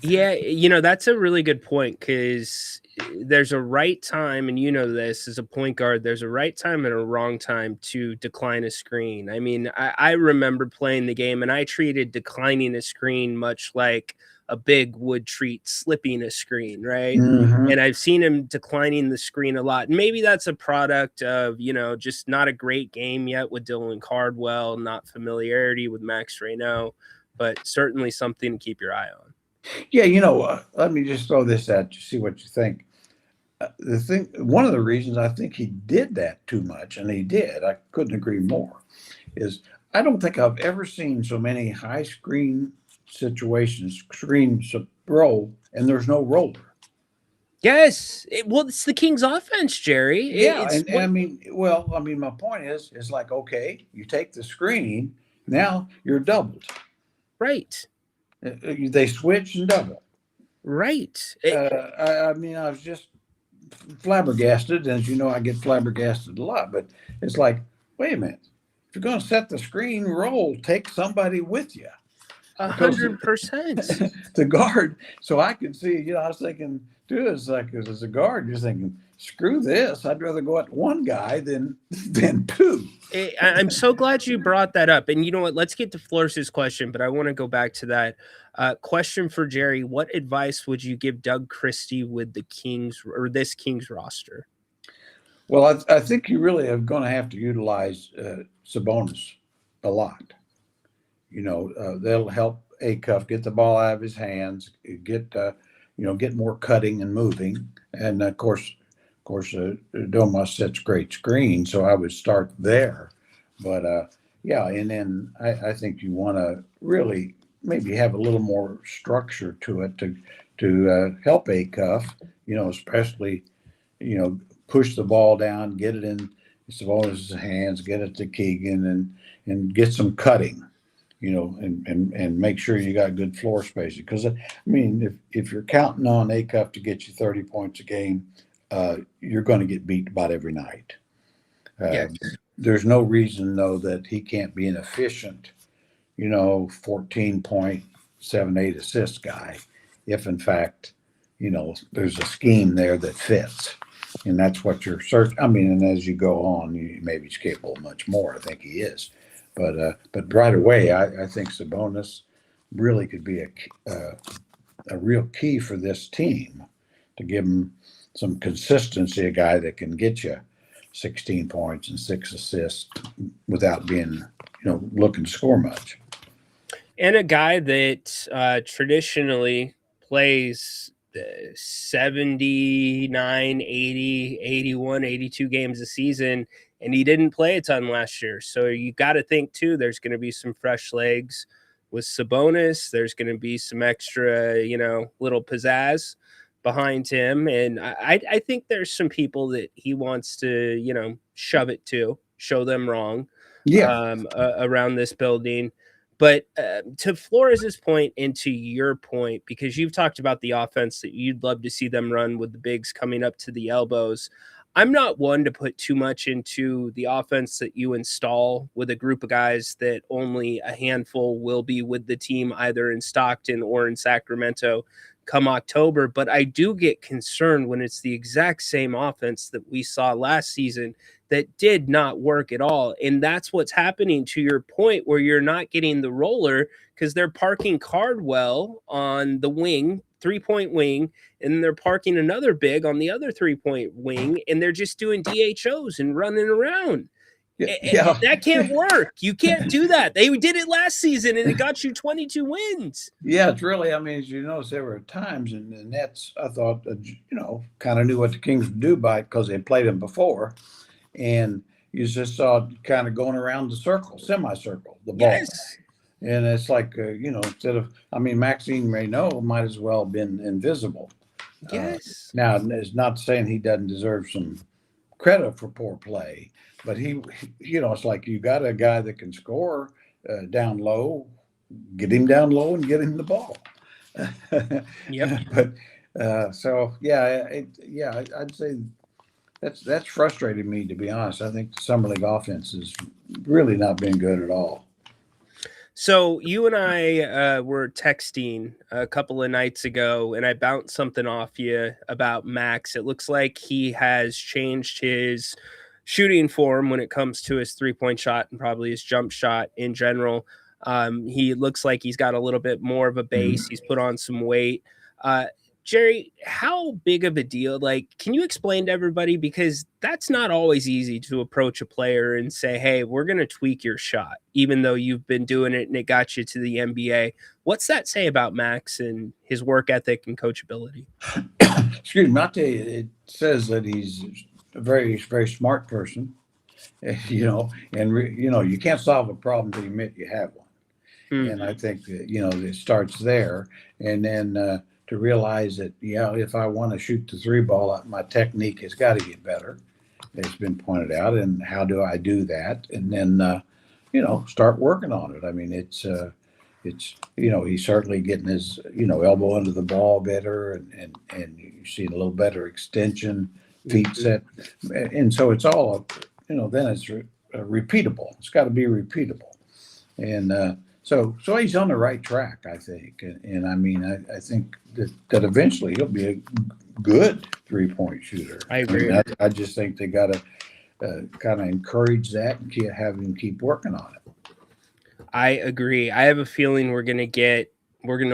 Speaker 3: Yeah, that's a really good point, because there's a right time, and this as a point guard, there's a right time and a wrong time to decline a screen. I mean, I remember playing the game, and I treated declining a screen much like a big would treat slipping a screen, right?
Speaker 4: Mm-hmm.
Speaker 3: And I've seen him declining the screen a lot. And maybe that's a product of, just not a great game yet with Dylan Cardwell, not familiarity with Max Ryno, but certainly something to keep your eye on.
Speaker 4: Yeah, let me just throw this at you, see what you think. One of the reasons I think he did that too much, and he did, I couldn't agree more, is I don't think I've ever seen so many high screen situations, screens roll, and there's no roller.
Speaker 3: Yes. It's the Kings offense, Jerry.
Speaker 4: Yeah. I mean, my point is like, okay, you take the screen, now you're doubled.
Speaker 3: Right.
Speaker 4: They switch and double.
Speaker 3: Right.
Speaker 4: I mean, I was just flabbergasted. As you know, I get flabbergasted a lot, but it's like, wait a minute. If you're going to set the screen roll, take somebody with you.
Speaker 3: 100%.
Speaker 4: The guard. So I could see, I was thinking, too, as a guard, you're thinking, screw this. I'd rather go at one guy than two.
Speaker 3: I'm so glad you brought that up. And you know what? Let's get to Flores' question, but I want to go back to that question for Jerry. What advice would you give Doug Christie with the Kings, or this Kings roster?
Speaker 4: Well, I think you really are going to have to utilize Sabonis a lot. They'll help Acuff get the ball out of his hands, get more cutting and moving. And of course, Domas sets great screens, so I would start there. But and then I think you want to really maybe have a little more structure to it to help Acuff, especially push the ball down, get it in Sabonis' hands, get it to Keegan, and get some cutting. And make sure you got good floor spacing. Because, I mean, if you're counting on Acuff to get you 30 points a game, you're going to get beat about every night.
Speaker 3: Yes.
Speaker 4: There's no reason, though, that he can't be an efficient, 14.78 assist guy, if, in fact, there's a scheme there that fits. And that's what you're searching. I mean, and as you go on, you maybe he's capable of much more. I think he is. But right away, I think Sabonis really could be a real key for this team, to give him some consistency, a guy that can get you 16 points and 6 assists without being, looking to score much.
Speaker 3: And a guy that traditionally plays 79, 80, 81, 82 games a season, and he didn't play a ton last year. So you got to think, too, there's going to be some fresh legs with Sabonis. There's going to be some extra, little pizzazz behind him. And I think there's some people that he wants to, shove it to, show them wrong around this building. But to Flores' point and to your point, because you've talked about the offense that you'd love to see them run with the bigs coming up to the elbows, I'm not one to put too much into the offense that you install with a group of guys that only a handful will be with the team either in Stockton or in Sacramento come October. But I do get concerned when it's the exact same offense that we saw last season that did not work at all. And that's what's happening, to your point, where you're not getting the roller because they're parking Cardwell on the wing, 3-point wing, and they're parking another big on the other 3-point wing, and they're just doing DHOs and running around.
Speaker 4: Yeah.
Speaker 3: That can't work. You can't do that. They did it last season, and it got you 22 wins.
Speaker 4: Yeah, it's really, I mean, as you notice, there were times in the Nets, I thought, kind of knew what the Kings would do by it because they played them before. And you just saw it kind of going around the circle, semicircle, the ball.
Speaker 3: Yes.
Speaker 4: And it's like, instead of, Maxime Reynolds might as well have been invisible.
Speaker 3: Yes.
Speaker 4: Now, it's not saying he doesn't deserve some credit for poor play, but he it's like you got a guy that can score down low, get him down low and get him the ball.
Speaker 3: Yep.
Speaker 4: But I'd say that's frustrated me, to be honest. I think the Summer League offense has really not been good at all.
Speaker 3: So you and I were texting a couple of nights ago, and I bounced something off you about Max. It looks like he has changed his shooting form when it comes to his 3-point shot and probably his jump shot in general. He looks like he's got a little bit more of a base. He's put on some weight. Jerry, how big of a deal? Like, can you explain to everybody? Because that's not always easy to approach a player and say, hey, we're going to tweak your shot, even though you've been doing it and it got you to the NBA. What's that say about Max and his work ethic and coachability?
Speaker 4: Excuse me, I'll tell you, it says that he's a very, very smart person, and you can't solve a problem until you admit you have one. And I think that, it starts there. And then, to realize that, if I want to shoot the 3 ball, my technique has got to get better. It's been pointed out. And how do I do that? And then, start working on it. I mean, it's he's certainly getting his, elbow under the ball better and you see a little better extension, feet set. And so it's all, then it's repeatable. It's got to be repeatable. And, So he's on the right track, I think. And I think that eventually he'll be a good 3-point shooter.
Speaker 3: I agree.
Speaker 4: I just think they got to kind of encourage that and have him keep working on it.
Speaker 3: I agree. I have a feeling we're going to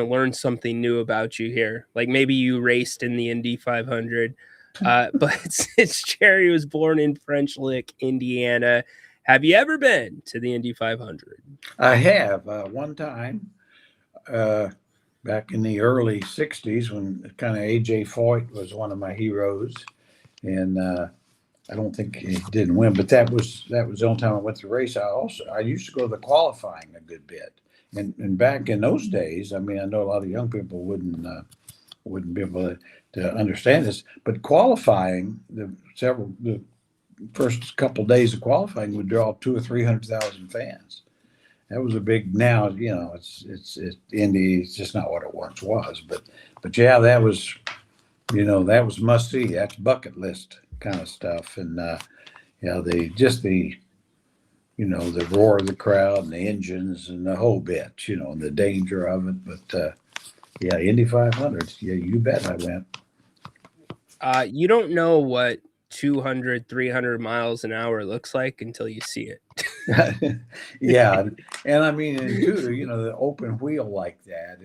Speaker 3: learn something new about you here. Like maybe you raced in the Indy 500, but since Jerry was born in French Lick, Indiana, have you ever been to the Indy 500?
Speaker 4: I have one time back in the early 60s when kind of A.J. Foyt was one of my heroes. And I don't think he didn't win, but that was the only time I went to race. I used to go to the qualifying a good bit. And back in those days, I know a lot of young people wouldn't be able to understand this, but qualifying, the first couple of days of qualifying would draw 200,000 or 300,000 fans. That was a big. Now it's Indy. It's just not what it once was. But yeah, that was that was must see. That's bucket list kind of stuff. And the roar of the crowd and the engines and the whole bit. And the danger of it. But Indy 500. Yeah, you bet I went.
Speaker 3: You don't know what 200, 300 miles an hour looks like until you see it.
Speaker 4: Yeah. And the open wheel like that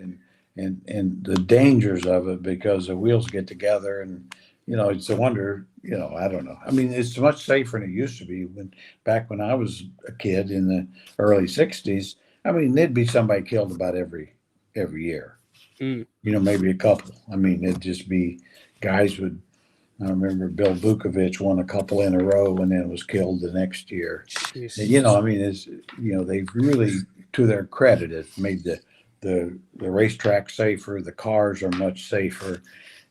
Speaker 4: and the dangers of it because the wheels get together and, it's a wonder, I don't know. It's much safer than it used to be back when I was a kid in the early 60s. There'd be somebody killed about every year, maybe a couple. It'd just be guys would, I remember Bill Vukovich won a couple in a row and then was killed the next year. They've really, to their credit, have made the racetrack safer. The cars are much safer.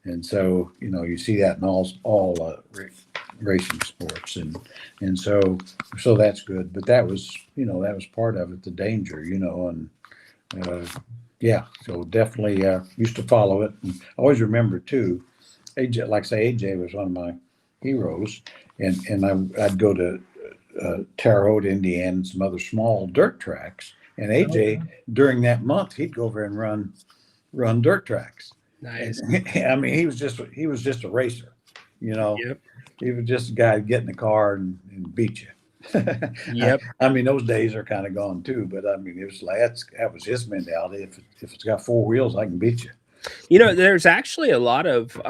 Speaker 4: And so, you see that in all racing sports. And so that's good. But that was part of it, the danger, and so definitely used to follow it. And I always remember too, AJ, like I say, AJ was one of my heroes, and I'd go to Terre Haute, Indiana, and some other small dirt tracks. And AJ, during that month, he'd go over and run dirt tracks.
Speaker 3: Nice.
Speaker 4: And, I mean, he was just a racer, you know.
Speaker 3: Yep.
Speaker 4: He was just a guy to get in the car and beat you.
Speaker 3: Yep.
Speaker 4: I mean, those days are kind of gone too, but I mean, it was like that was his mentality. If it's got four wheels, I can beat you.
Speaker 3: You know, there's actually a lot of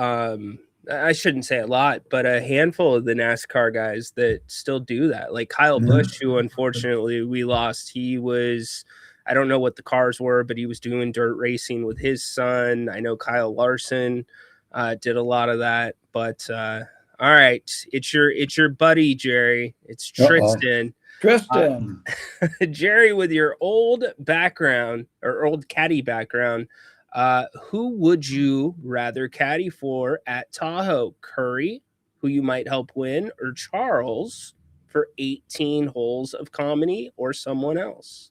Speaker 3: I shouldn't say a lot, but a handful of the NASCAR guys that still do that. Like Kyle Busch, who unfortunately we lost. He was, I don't know what the cars were, but he was doing dirt racing with his son. I know Kyle Larson did a lot of that. But all right, it's your buddy Jerry. It's Tristan.
Speaker 4: Tristan.
Speaker 3: Jerry, with your old background or old caddy background, who would you rather caddy for at Tahoe? Curry, who you might help win, or Charles for 18 holes of comedy, or someone else?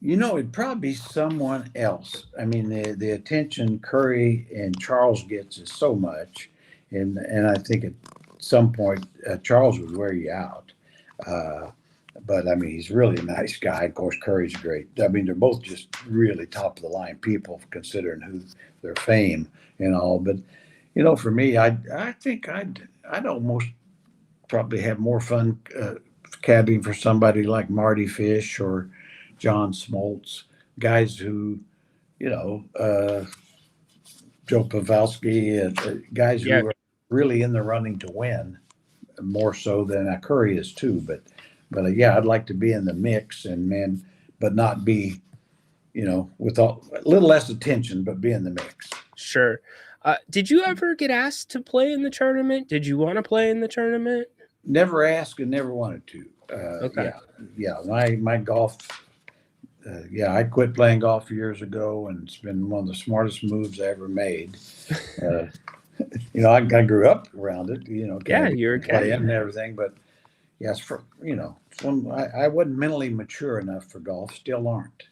Speaker 4: You know, it'd probably be someone else. I mean, the attention Curry and Charles gets is so much, and I think at some point Charles would wear you out. But I mean, he's really a nice guy. Of course, Curry's great. I mean, they're both just really top of the line people, considering who their fame and all. But you know, for me, I think I'd almost probably have more fun caddying for somebody like Marty Fish or John Smoltz, guys who, you know, Joe Pavelski, guys who are really in the running to win, more so than Curry is too. But yeah, I'd like to be in the mix but not be, you know, with a little less attention, but be in the mix.
Speaker 3: Sure. Did you ever get asked to play in the tournament? Did you want to play in the tournament?
Speaker 4: Never asked and never wanted to.
Speaker 3: Okay.
Speaker 4: Yeah. My golf. I quit playing golf years ago, and it's been one of the smartest moves I ever made. You know, I grew up around it. You know,
Speaker 3: you're a
Speaker 4: playing and everything, but yes, for you know, I wasn't mentally mature enough for golf. Still aren't.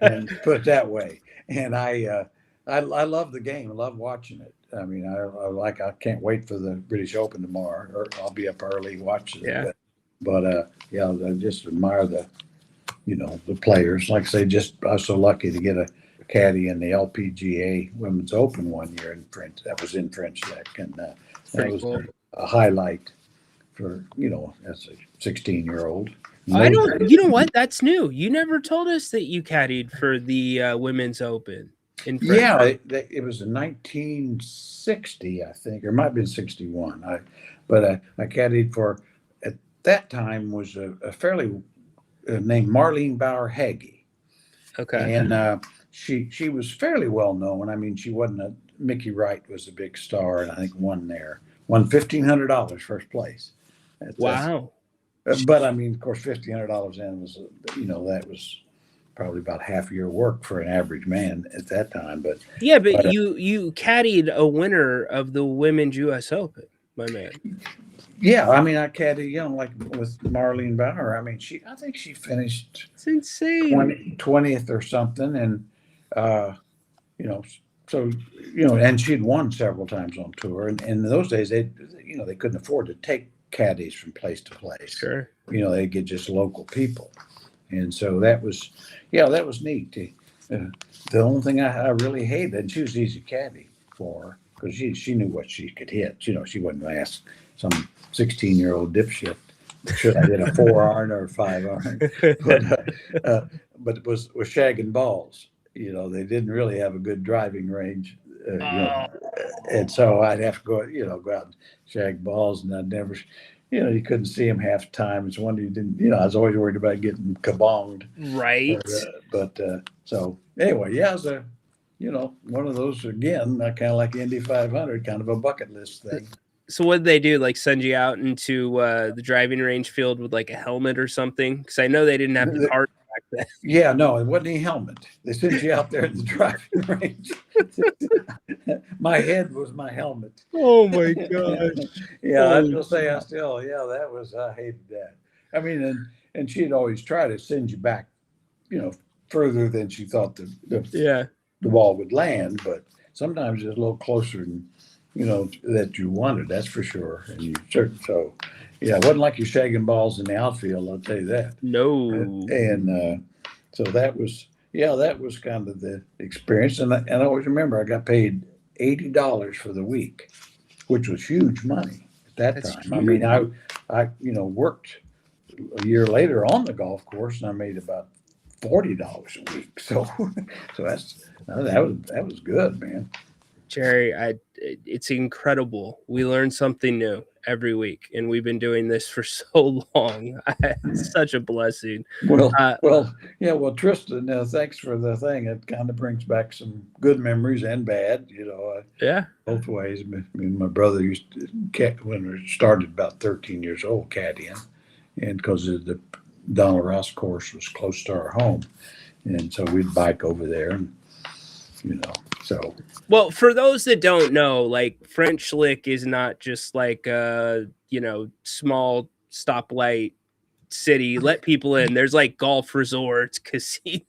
Speaker 4: And put it that way. And I love the game. I love watching it. I mean, I can't wait for the British Open tomorrow. Or I'll be up early watching it. But I just admire the players. Like I say, I was so lucky to get a caddy in the LPGA Women's Open one year in French. That was in French Lick, and that was cool. A highlight for, you know, as a 16-year-old.
Speaker 3: I don't. You know what? That's new. You never told us that you caddied for the Women's Open in French.
Speaker 4: Yeah, it was in 1960, I think, or it might have been 61. I caddied for, at that time, was a fairly named Marlene Bauer Hagee.
Speaker 3: Okay.
Speaker 4: And she was fairly well known. I mean, she wasn't Mickey Wright was a big star, and I think won $1,500 first place.
Speaker 3: Wow.
Speaker 4: But I mean, of course, $1,500 in was, you know, that was probably about half your work for an average man at that time. But
Speaker 3: you caddied a winner of the Women's U.S. Open, my man.
Speaker 4: Yeah, I mean, I caddied, you know, like with Marlene Bauer. I mean, I think she finished.
Speaker 3: It's insane.
Speaker 4: 20th or something, and you know, so you know, and she'd won several times on tour. And in those days, they couldn't afford to take caddies from place to place.
Speaker 3: Sure.
Speaker 4: You know, they get just local people, and so that was neat. The only thing I really hated, and she was easy caddy for, because she knew what she could hit. You know, she wouldn't ask some 16-year-old dipshit should I hit a 4-iron or a 5-iron, but it was shagging balls. You know, they didn't really have a good driving range, you know, and so I'd have to go out and shag balls, and I'd never, you know, you couldn't see them half the time. It's one you didn't, you know, I was always worried about getting kabonged.
Speaker 3: Right.
Speaker 4: So anyway, yeah, it was one of those, again, kind of like Indy 500, kind of a bucket list thing.
Speaker 3: So what did they do? Like send you out into the driving range field with like a helmet or something? Because I know they didn't have the cars back then.
Speaker 4: Yeah, no, it wasn't any helmet. They sent you out there in the driving range. My head was my helmet.
Speaker 3: Oh my gosh.
Speaker 4: Yeah, I will say I hated that. I mean, and she'd always try to send you back, you know, further than she thought the ball would land, but sometimes it's a little closer than that you wanted. That's for sure. And you certain so, yeah, it wasn't like you're shagging balls in the outfield. I'll tell you that.
Speaker 3: No.
Speaker 4: And so that was kind of the experience. And I always remember I got paid $80 for the week, which was huge money at that
Speaker 3: That's
Speaker 4: time. I mean, I worked a year later on the golf course, and I made about $40 a week. So that was good, man.
Speaker 3: Jerry, it's incredible. We learn something new every week, and we've been doing this for so long. It's such a blessing.
Speaker 4: Well, Tristan, thanks for the thing. It kind of brings back some good memories and bad,
Speaker 3: Yeah.
Speaker 4: both ways. Me and my brother used to, when we started about 13 years old, caddying, and because the Donald Ross course was close to our home, and so we'd bike over there, and so.
Speaker 3: Well, for those that don't know, like French Lick is not just like small stoplight city. Let people in. There's like golf resorts, casinos.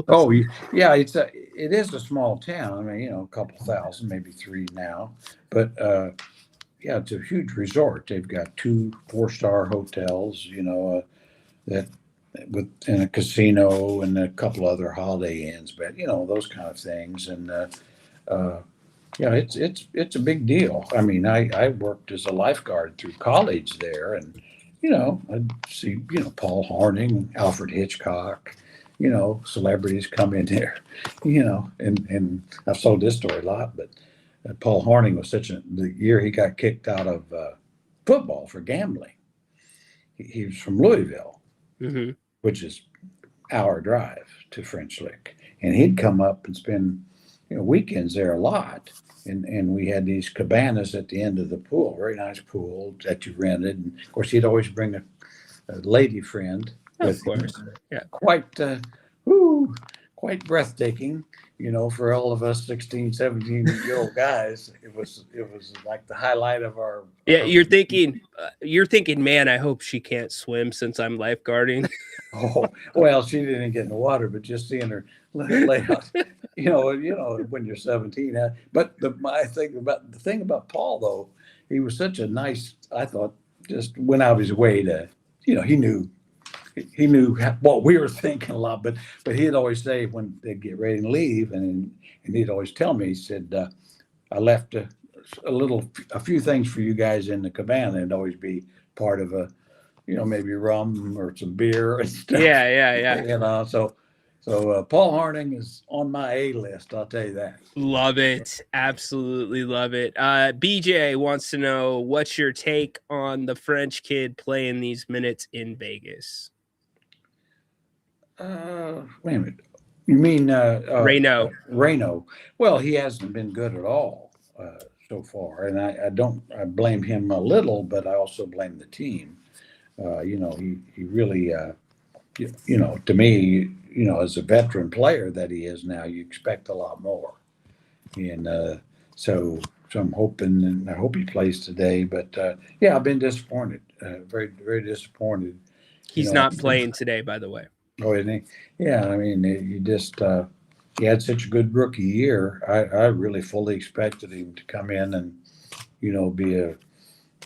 Speaker 4: Oh yeah, it is a small town. I mean, a couple thousand, maybe 3 now, but yeah, it's a huge resort. They've got 2 4-star hotels, that and a casino and a couple other Holiday Inns, but those kind of things. And yeah, it's a big deal. I mean, I worked as a lifeguard through college there, and I'd see Paul Horning, Alfred Hitchcock, celebrities come in there, and I've told this story a lot, but Paul Horning was the year he got kicked out of football for gambling. He was from Louisville,
Speaker 3: mm-hmm.
Speaker 4: which is hour drive to French Lick, and he'd come up and spend weekends there a lot, and we had these cabanas at the end of the pool, very nice pool that you rented, and of course he'd always bring a lady friend with him.
Speaker 3: Yeah,
Speaker 4: quite breathtaking, for all of us 16, 17-year-old guys. It was like the highlight of our.
Speaker 3: Yeah, you're thinking, man, I hope she can't swim since I'm lifeguarding.
Speaker 4: Oh, well, she didn't get in the water, but just seeing her lay out, when you're 17. But the thing about Paul, though, he was such a nice, I thought, just went out of his way to, he knew what we were thinking a lot, but he'd always say when they'd get ready to leave, and he'd always tell me, he said, I left a few things for you guys in the cabana. It'd always be part of a, maybe rum or some beer and stuff.
Speaker 3: Yeah.
Speaker 4: So Paul Horning is on my A list. I'll tell you that.
Speaker 3: Love it. Absolutely love it. BJ wants to know, what's your take on the French kid playing these minutes in Vegas?
Speaker 4: Wait a minute. You mean
Speaker 3: Ryno?
Speaker 4: Ryno. Well, he hasn't been good at all so far, and I blame him a little, but I also blame the team. He really, to me, as a veteran player that he is now, you expect a lot more. And so I'm hoping, and I hope he plays today. But yeah, I've been disappointed, very, very disappointed.
Speaker 3: He's not playing today, by the way.
Speaker 4: Oh, isn't he? Yeah, I mean, he had such a good rookie year. I really fully expected him to come in and, be a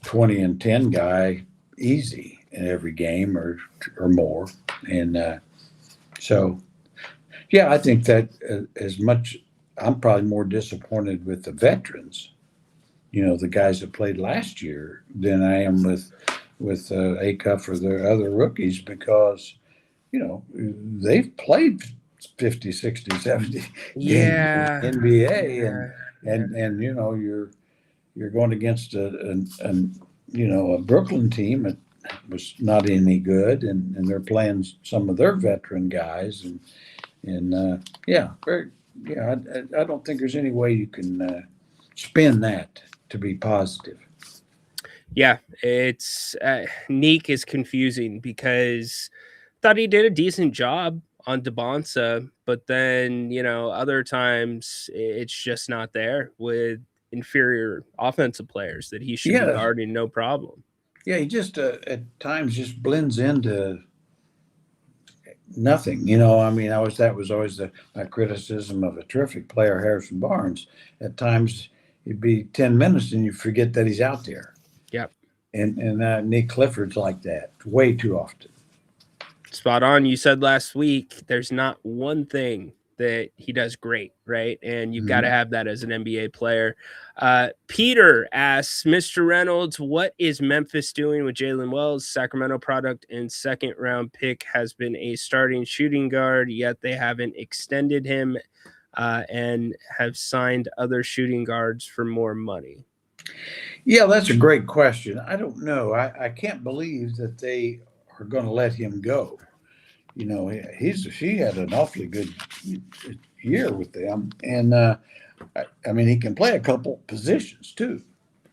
Speaker 4: 20-10 guy easy in every game or more. And so, yeah, I think that as much, I'm probably more disappointed with the veterans, the guys that played last year, than I am with Acuff or the other rookies, because, they've played 50, 60, 70 games in NBA, and you're going against a Brooklyn team that was not any good, and they're playing some of their veteran guys, and I don't think there's any way you can spin that to be positive.
Speaker 3: Yeah, it's Neek is confusing, because I thought he did a decent job on DeBonsa, but then other times it's just not there with inferior offensive players that he should be guarding, no problem.
Speaker 4: Yeah, he just at times just blends into nothing. I mean, that was always my criticism of a terrific player, Harrison Barnes. At times it'd be 10 minutes and you forget that he's out there.
Speaker 3: Yep.
Speaker 4: And Nick Clifford's like that way too often.
Speaker 3: Spot on. You said last week there's not one thing that he does great, right? And you've got to have that as an NBA player. Peter asks, Mr. Reynolds, what is Memphis doing with Jalen Wells? Sacramento product and second-round pick has been a starting shooting guard, yet they haven't extended him and have signed other shooting guards for more money.
Speaker 4: Yeah, that's a great question. I don't know. I can't believe that they are going to let him go. You know, he had an awfully good year with them, and I mean, he can play a couple positions too.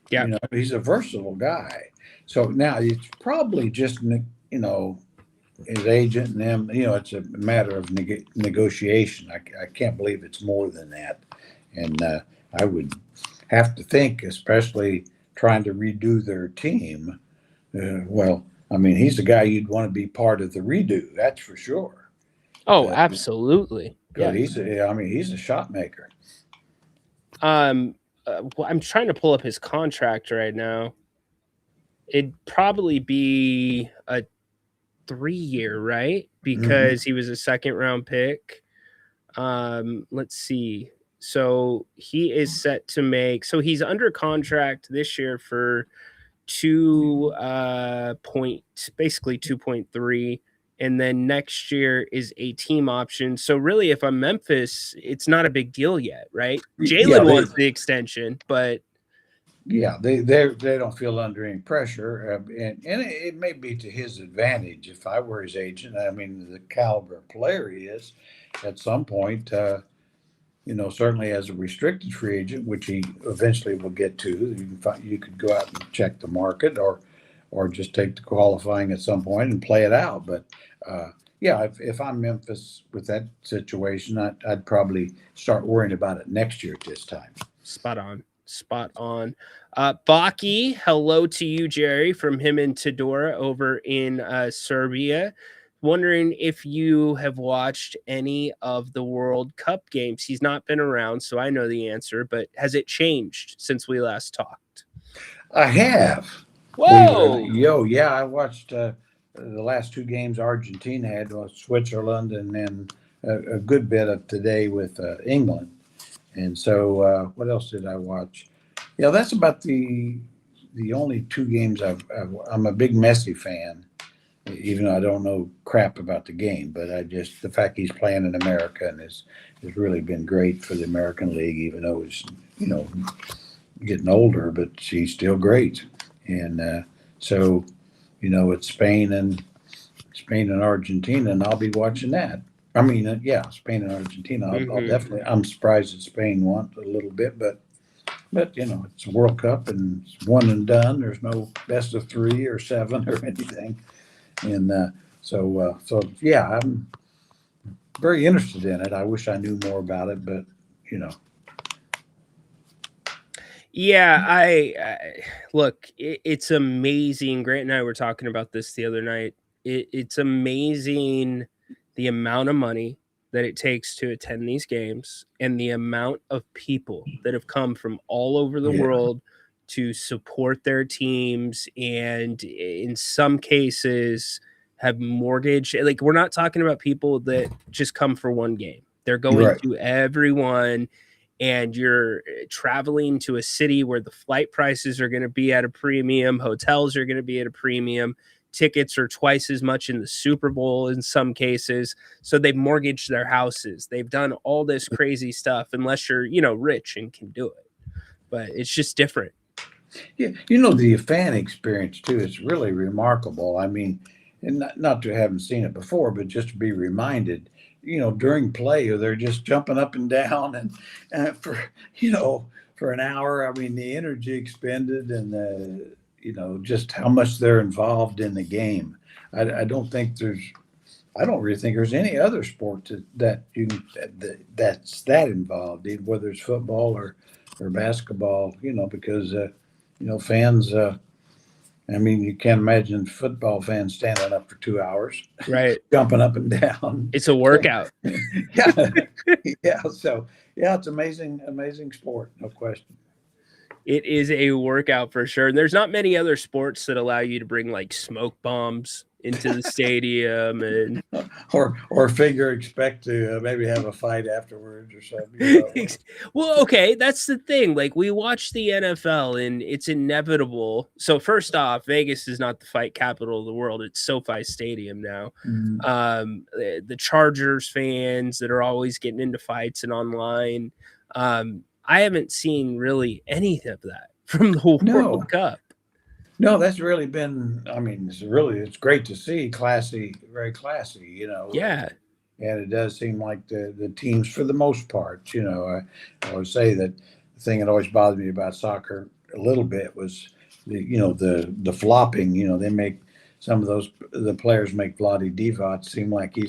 Speaker 3: Yeah,
Speaker 4: you know, he's a versatile guy. So now it's probably just his agent and them. You know, it's a matter of negotiation. I can't believe it's more than that, and I would have to think, especially trying to redo their team. Well, I mean, he's the guy you'd want to be part of the redo. That's for sure.
Speaker 3: Oh, absolutely.
Speaker 4: Yeah, he's a shot maker.
Speaker 3: Well, I'm trying to pull up his contract right now. It'd probably be a 3-year, right? Because he was a second-round pick. Let's see. So he is set to make. So he's under contract this year for basically 2.3, and then next year is a team option. So really, if I'm Memphis, it's not a big deal yet, right? Jalen wants the extension, but
Speaker 4: yeah, they don't feel under any pressure, and it may be to his advantage. If I were his agent, I mean, the caliber player he is, at some point, certainly as a restricted free agent, which he eventually will get to, you could go out and check the market, or just take the qualifying at some point and play it out. But if I'm Memphis with that situation, I'd probably start worrying about it next year at this time.
Speaker 3: Spot on. Baki, hello to you, Jerry, from him and Todora over in Serbia. Wondering if you have watched any of the World Cup games. He's not been around, so I know the answer, but has it changed since we last talked?
Speaker 4: I have.
Speaker 3: Whoa!
Speaker 4: Yeah, I watched the last 2 games Argentina had, Switzerland, and then a good bit of today with England. And so what else did I watch? Yeah, that's about the only 2 games I'm a big Messi fan. Even though I don't know crap about the game, but the fact he's playing in America and has really been great for the American League, even though he's, getting older, but he's still great. And so, it's Spain and Argentina, and I'll be watching that. I mean, Spain and Argentina. I'll definitely. I'm surprised that Spain won a little bit, but it's a World Cup and it's one and done. There's no best of 3 or 7 or anything. And so I'm very interested in it. I wish I knew more about it, but
Speaker 3: Yeah, I look. It's amazing. Grant and I were talking about this the other night. It's amazing the amount of money that it takes to attend these games and the amount of people that have come from all over the world to support their teams, and in some cases have mortgaged. Like, we're not talking about people that just come for one game. They're going to every one, and you're traveling to a city where the flight prices are going to be at a premium, hotels are going to be at a premium, tickets are twice as much in the Super Bowl in some cases. So they've mortgaged their houses. They've done all this crazy stuff, unless you're, rich and can do it. But it's just different.
Speaker 4: Yeah, the fan experience too is really remarkable. I mean, and not to haven't seen it before, but just to be reminded, during play, they're just jumping up and down, and for an hour. I mean, the energy expended, and just how much they're involved in the game. I don't really think there's any other sport that's that involved, whether it's football or basketball. Because fans. I mean, you can't imagine football fans standing up for 2 hours,
Speaker 3: right?
Speaker 4: Jumping up and down.
Speaker 3: It's a workout.
Speaker 4: Yeah. So it's amazing sport, no question.
Speaker 3: It is a workout for sure. And there's not many other sports that allow you to bring like smoke bombs into the stadium and
Speaker 4: expect to maybe have a fight afterwards or something.
Speaker 3: Well, okay, that's the thing. Like we watch the NFL and it's inevitable. So first off, Vegas is not the fight capital of the world. It's SoFi Stadium now. The Chargers fans that are always getting into fights and online. I haven't seen really any of that from the World Cup.
Speaker 4: No, that's really been, I mean, it's great to see, classy, very classy,
Speaker 3: Yeah.
Speaker 4: And it does seem like the teams, for the most part, I would say that the thing that always bothered me about soccer a little bit was the flopping. They make some of the players make Vlade Divac seem like he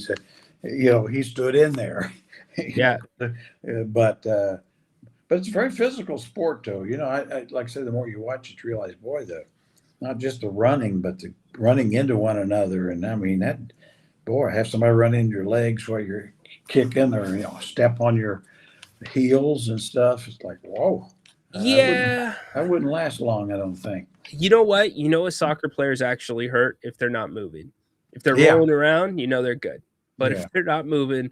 Speaker 4: stood in there.
Speaker 3: Yeah.
Speaker 4: But it's a very physical sport, though. I like I said, the more you watch it, you realize, boy, not just the running, but the running into one another. And I mean, have somebody run into your legs while you're kicking or, step on your heels and stuff. It's like, whoa.
Speaker 3: Yeah.
Speaker 4: I wouldn't last long, I don't think.
Speaker 3: You know what? A soccer player's actually hurt if they're not moving. If they're rolling around, they're good. But if they're not moving,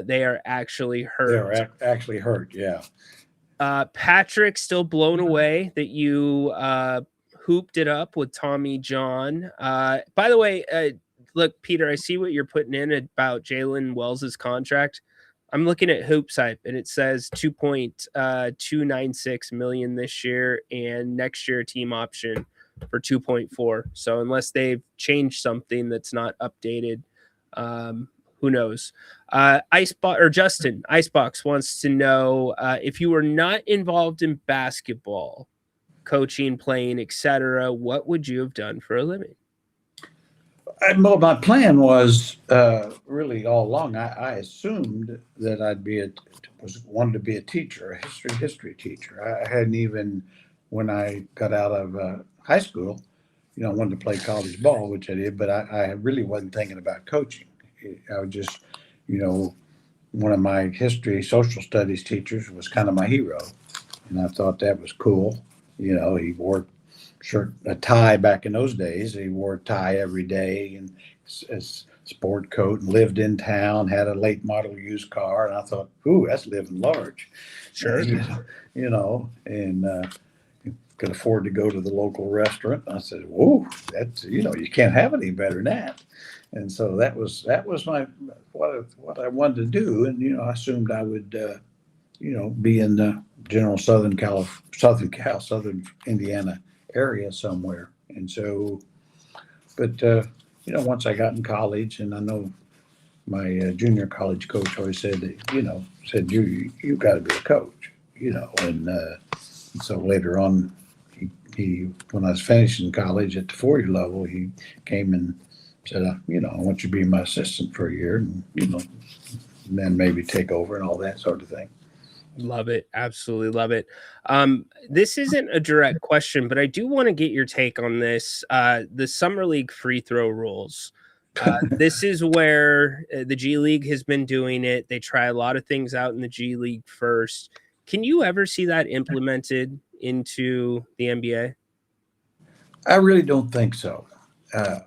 Speaker 3: they are actually hurt.
Speaker 4: They're actually hurt, yeah.
Speaker 3: Patrick, still blown away that you hooped it up with Tommy John. By the way, look, Peter, I see what you're putting in about Jalen Wells' contract. I'm looking at Hoops Hype, and it says $2.296 million this year, and next year team option for 2.4. So unless they've changed something that's not updated, who knows? Justin Icebox wants to know if you were not involved in basketball, coaching, playing, etc., what would you have done for a living?
Speaker 4: Well, my plan was really all along. I assumed that wanted to be a teacher, a history teacher. I hadn't even, when I got out of high school, I wanted to play college ball, which I did, but I really wasn't thinking about coaching. I was just, one of my social studies teachers was kind of my hero, and I thought that was cool. He wore a tie back in those days. He wore a tie every day and a sport coat, and lived in town, had a late model used car. And I thought, ooh, that's living large.
Speaker 3: Sure.
Speaker 4: And could afford to go to the local restaurant. I said, whoa, that's, you can't have any better than that. And so that was my, what I wanted to do. And, I assumed I would, be in the general Southern Indiana area somewhere. And so, but once I got in college, and I know my junior college coach always said that, you got to be a coach, and so later on, he when I was finishing college at the 4-year level, he came and said, I want you to be my assistant for a year, and then maybe take over and all that sort of thing.
Speaker 3: Love it. Absolutely love it. This isn't a direct question, but I do want to get your take on this. The Summer League free throw rules. This is where the G League has been doing it. They try a lot of things out in the G League first. Can you ever see that implemented into the NBA?
Speaker 4: I really don't think so. I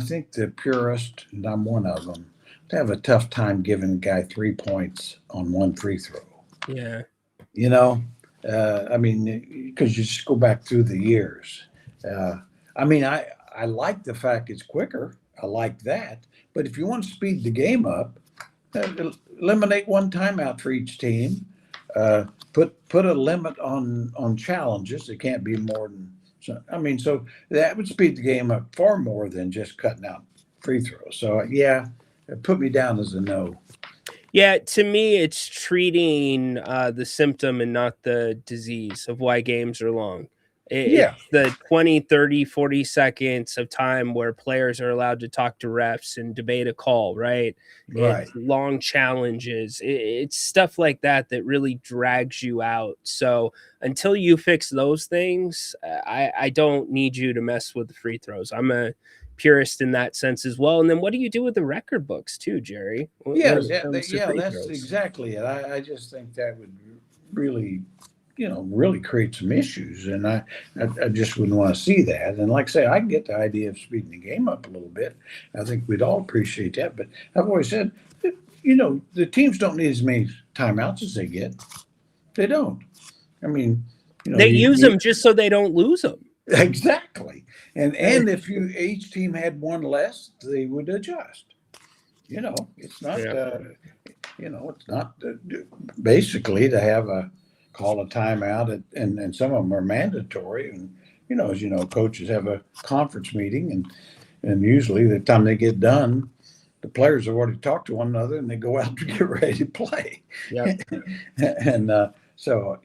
Speaker 4: think the purist, and I'm one of them, have a tough time giving a guy 3 points on one free throw.
Speaker 3: Yeah.
Speaker 4: Because you just go back through the years. I like the fact it's quicker. I like that. But if you want to speed the game up, eliminate one timeout for each team. Put a limit on challenges. It can't be more than. So that would speed the game up far more than just cutting out free throws. So it put me down as a no.
Speaker 3: Yeah, to me, it's treating the symptom and not the disease of why games are long. It's the 20, 30, 40 seconds of time where players are allowed to talk to refs and debate a call, right? It's long challenges. It's stuff like that really drags you out. So until you fix those things, I don't need you to mess with the free throws. I'm a purist in that sense as well. And then what do you do with the record books too, Jerry?
Speaker 4: That's exactly it. I just think that would really really create some issues. And I just wouldn't want to see that. And like I say, I can get the idea of speeding the game up a little bit. I think we'd all appreciate that. But I've always said, the teams don't need as many timeouts as they get. They don't. I mean,
Speaker 3: they use them just so they don't lose them.
Speaker 4: Exactly. And if each team had one less, they would adjust. It's not, it's not basically to have call a timeout and some of them are mandatory. And, as you know, coaches have a conference meeting and usually the time they get done, the players have already talked to one another and they go out to get ready to play.
Speaker 3: Yeah.
Speaker 4: And so,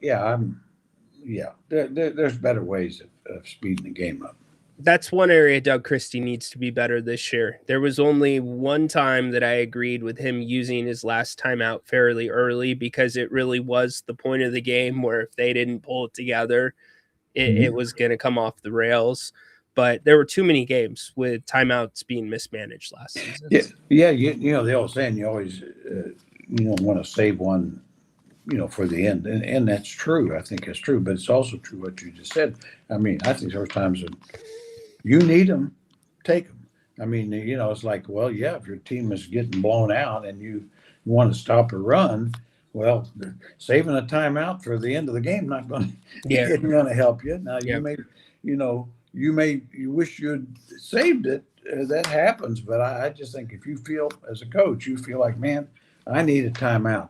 Speaker 4: there's better ways of speeding the game up.
Speaker 3: That's one area Doug Christie needs to be better this year. There was only one time that I agreed with him using his last timeout fairly early because it really was the point of the game where if they didn't pull it together, it was going to come off the rails. But there were too many games with timeouts being mismanaged last season.
Speaker 4: Yeah. The old saying, you always want to save one, for the end. And that's true. I think it's true. But it's also true what you just said. I mean, I think there are times that you need them, take them. I mean, it's like, well, yeah, if your team is getting blown out and you want to stop a run, well, saving a timeout for the end of the game isn't going to help you. Now, you wish you'd saved it. That happens. But I just think if you feel, as a coach, you feel like, man, I need a timeout.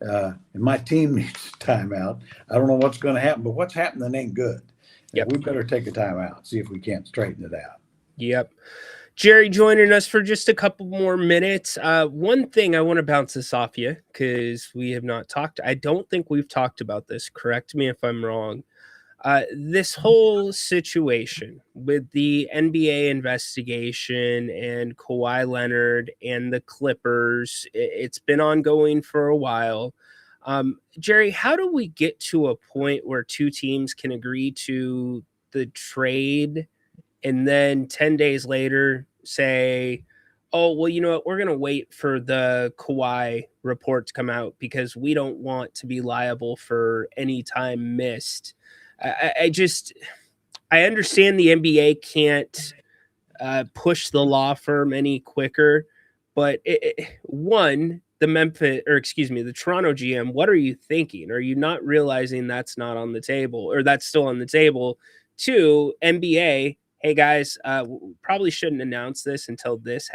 Speaker 4: And my team needs a timeout. I don't know what's going to happen, but what's happening ain't good.
Speaker 3: Yep.
Speaker 4: We better take a timeout, see if we can't straighten it out.
Speaker 3: Yep. Jerry joining us for just a couple more minutes. One thing I want to bounce this off you because we have not talked. I don't think we've talked about this. Correct me if I'm wrong. This whole situation with the NBA investigation and Kawhi Leonard and the Clippers, it's been ongoing for a while. Jerry, how do we get to a point where two teams can agree to the trade and then 10 days later say, oh, well, you know what? We're going to wait for the Kawhi report to come out because we don't want to be liable for any time missed. I understand the NBA can't push the law firm any quicker, but the Toronto GM, what are you thinking? Are you not realizing that's not on the table or that's still on the table? Two, NBA, hey guys, probably shouldn't announce this until this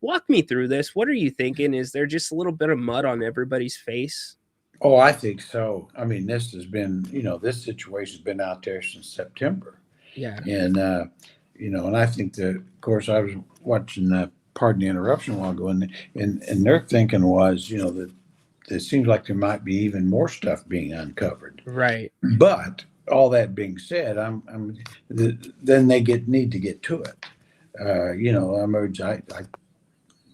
Speaker 3: walk me through this. What are you thinking? Is there just a little bit of mud on everybody's face?
Speaker 4: Oh, I think so. I mean, this has been, this situation's been out there since September.
Speaker 3: Yeah.
Speaker 4: And, and I think that, of course, I was watching pardon the interruption a while ago, and their thinking was, that it seems like there might be even more stuff being uncovered.
Speaker 3: Right.
Speaker 4: But all that being said, then they need to get to it.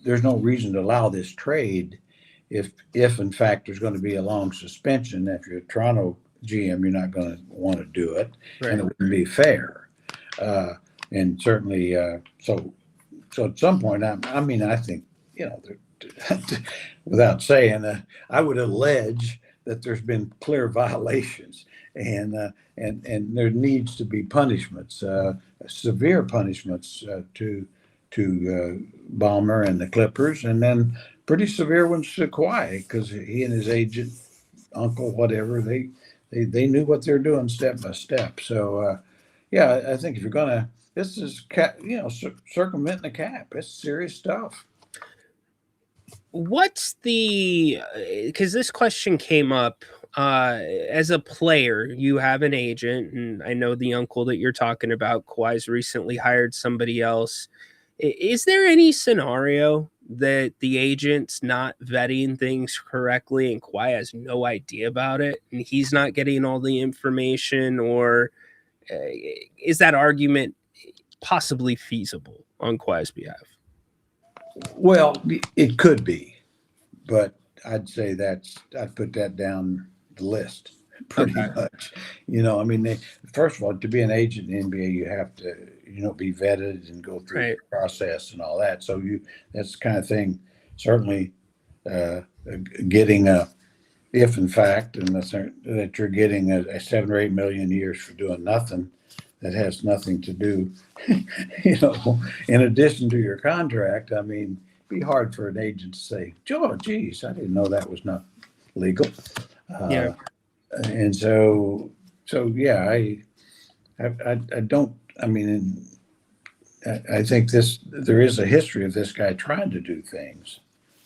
Speaker 4: There's no reason to allow this trade if in fact there's going to be a long suspension. If you're a Toronto GM, you're not going to want to do it, right. And it wouldn't be fair. And certainly, so at some point, I think, without saying, I would allege that there's been clear violations, and there needs to be punishments, severe punishments to Ballmer and the Clippers, and then pretty severe ones to Kawhi, because he and his agent, uncle, whatever, they knew what they're doing step by step. So, I think if you're gonna, this is circumventing the cap. It's serious stuff.
Speaker 3: What's because this question came up as a player, you have an agent, and I know the uncle that you're talking about, Kawhi's recently hired somebody else. Is there any scenario that the agent's not vetting things correctly and Kawhi has no idea about it and he's not getting all the information, or is that argument possibly feasible on Kawhi's behalf?
Speaker 4: Well, it could be, but I'd say I'd put that down the list pretty much. First of all, to be an agent in the NBA, you have to, be vetted and go through the process and all that. So that's the kind of thing, certainly getting if in fact, and that you're getting a 7 or 8 million years for doing nothing that has nothing to do, in addition to your contract. I mean, it'd be hard for an agent to say, "Oh, geez, I didn't know that was not legal."
Speaker 3: Yeah.
Speaker 4: And so yeah, I don't. I mean, I think there is a history of this guy trying to do things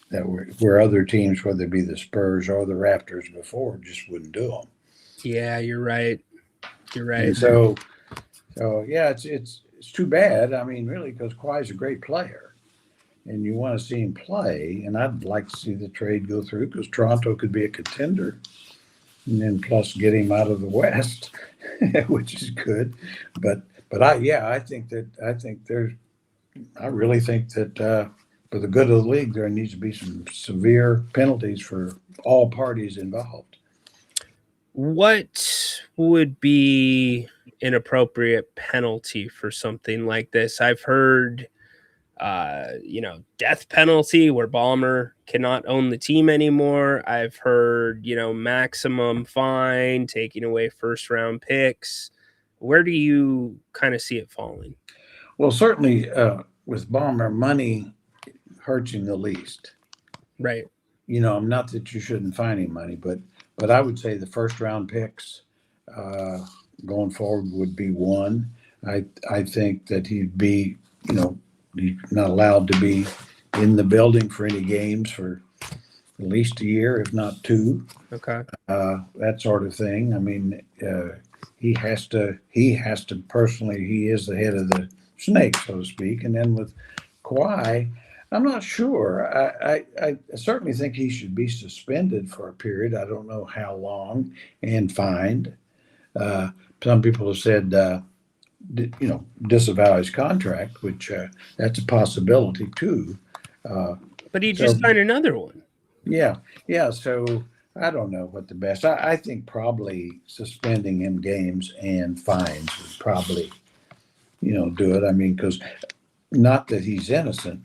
Speaker 4: that where other teams, whether it be the Spurs or the Raptors before, just wouldn't do them.
Speaker 3: Yeah, you're right. You're right.
Speaker 4: And so yeah, it's too bad. I mean, really, because Kawhi's a great player, and you want to see him play. And I'd like to see the trade go through because Toronto could be a contender, and then plus get him out of the West, which is good. But I really think that for the good of the league, there needs to be some severe penalties for all parties involved.
Speaker 3: What would be an appropriate penalty for something like this? I've heard, death penalty where Ballmer cannot own the team anymore. I've heard, maximum fine, taking away first round picks. Where do you kind of see it falling?
Speaker 4: Well, certainly with Ballmer, money hurts him the least.
Speaker 3: Right.
Speaker 4: Not that you shouldn't fine him money, but I would say the first round picks going forward would be one. I think that he'd be, he's not allowed to be in the building for any games for at least a year, if not two.
Speaker 3: Okay.
Speaker 4: That sort of thing. I mean, he has to personally, he is the head of the snake, so to speak. And then with Kawhi, I'm not sure. I certainly think he should be suspended for a period. I don't know how long, and fined. Some people have said, disavow his contract, which that's a possibility too.
Speaker 3: But he just signed another one.
Speaker 4: Yeah. So I don't know what the best. I think probably suspending him games and fines would probably, do it. I mean, because not that he's innocent.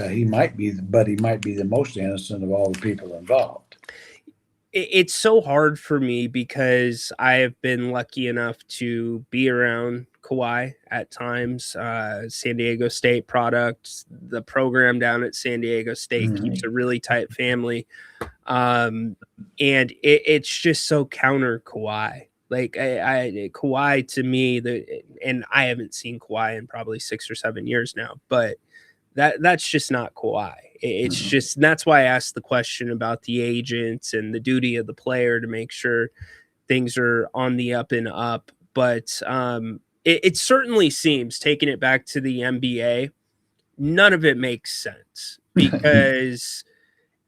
Speaker 4: He might be the most innocent of all the people involved.
Speaker 3: It's so hard for me because I have been lucky enough to be around Kawhi at times. San Diego State product, the program down at San Diego State keeps a really tight family. And it's just so counter Kawhi. Like Kawhi to me, and I haven't seen Kawhi in probably 6 or 7 years now, but that's just not Kawhi. It's just, that's why I asked the question about the agents and the duty of the player to make sure things are on the up and up. But it certainly seems, taking it back to the NBA, none of it makes sense because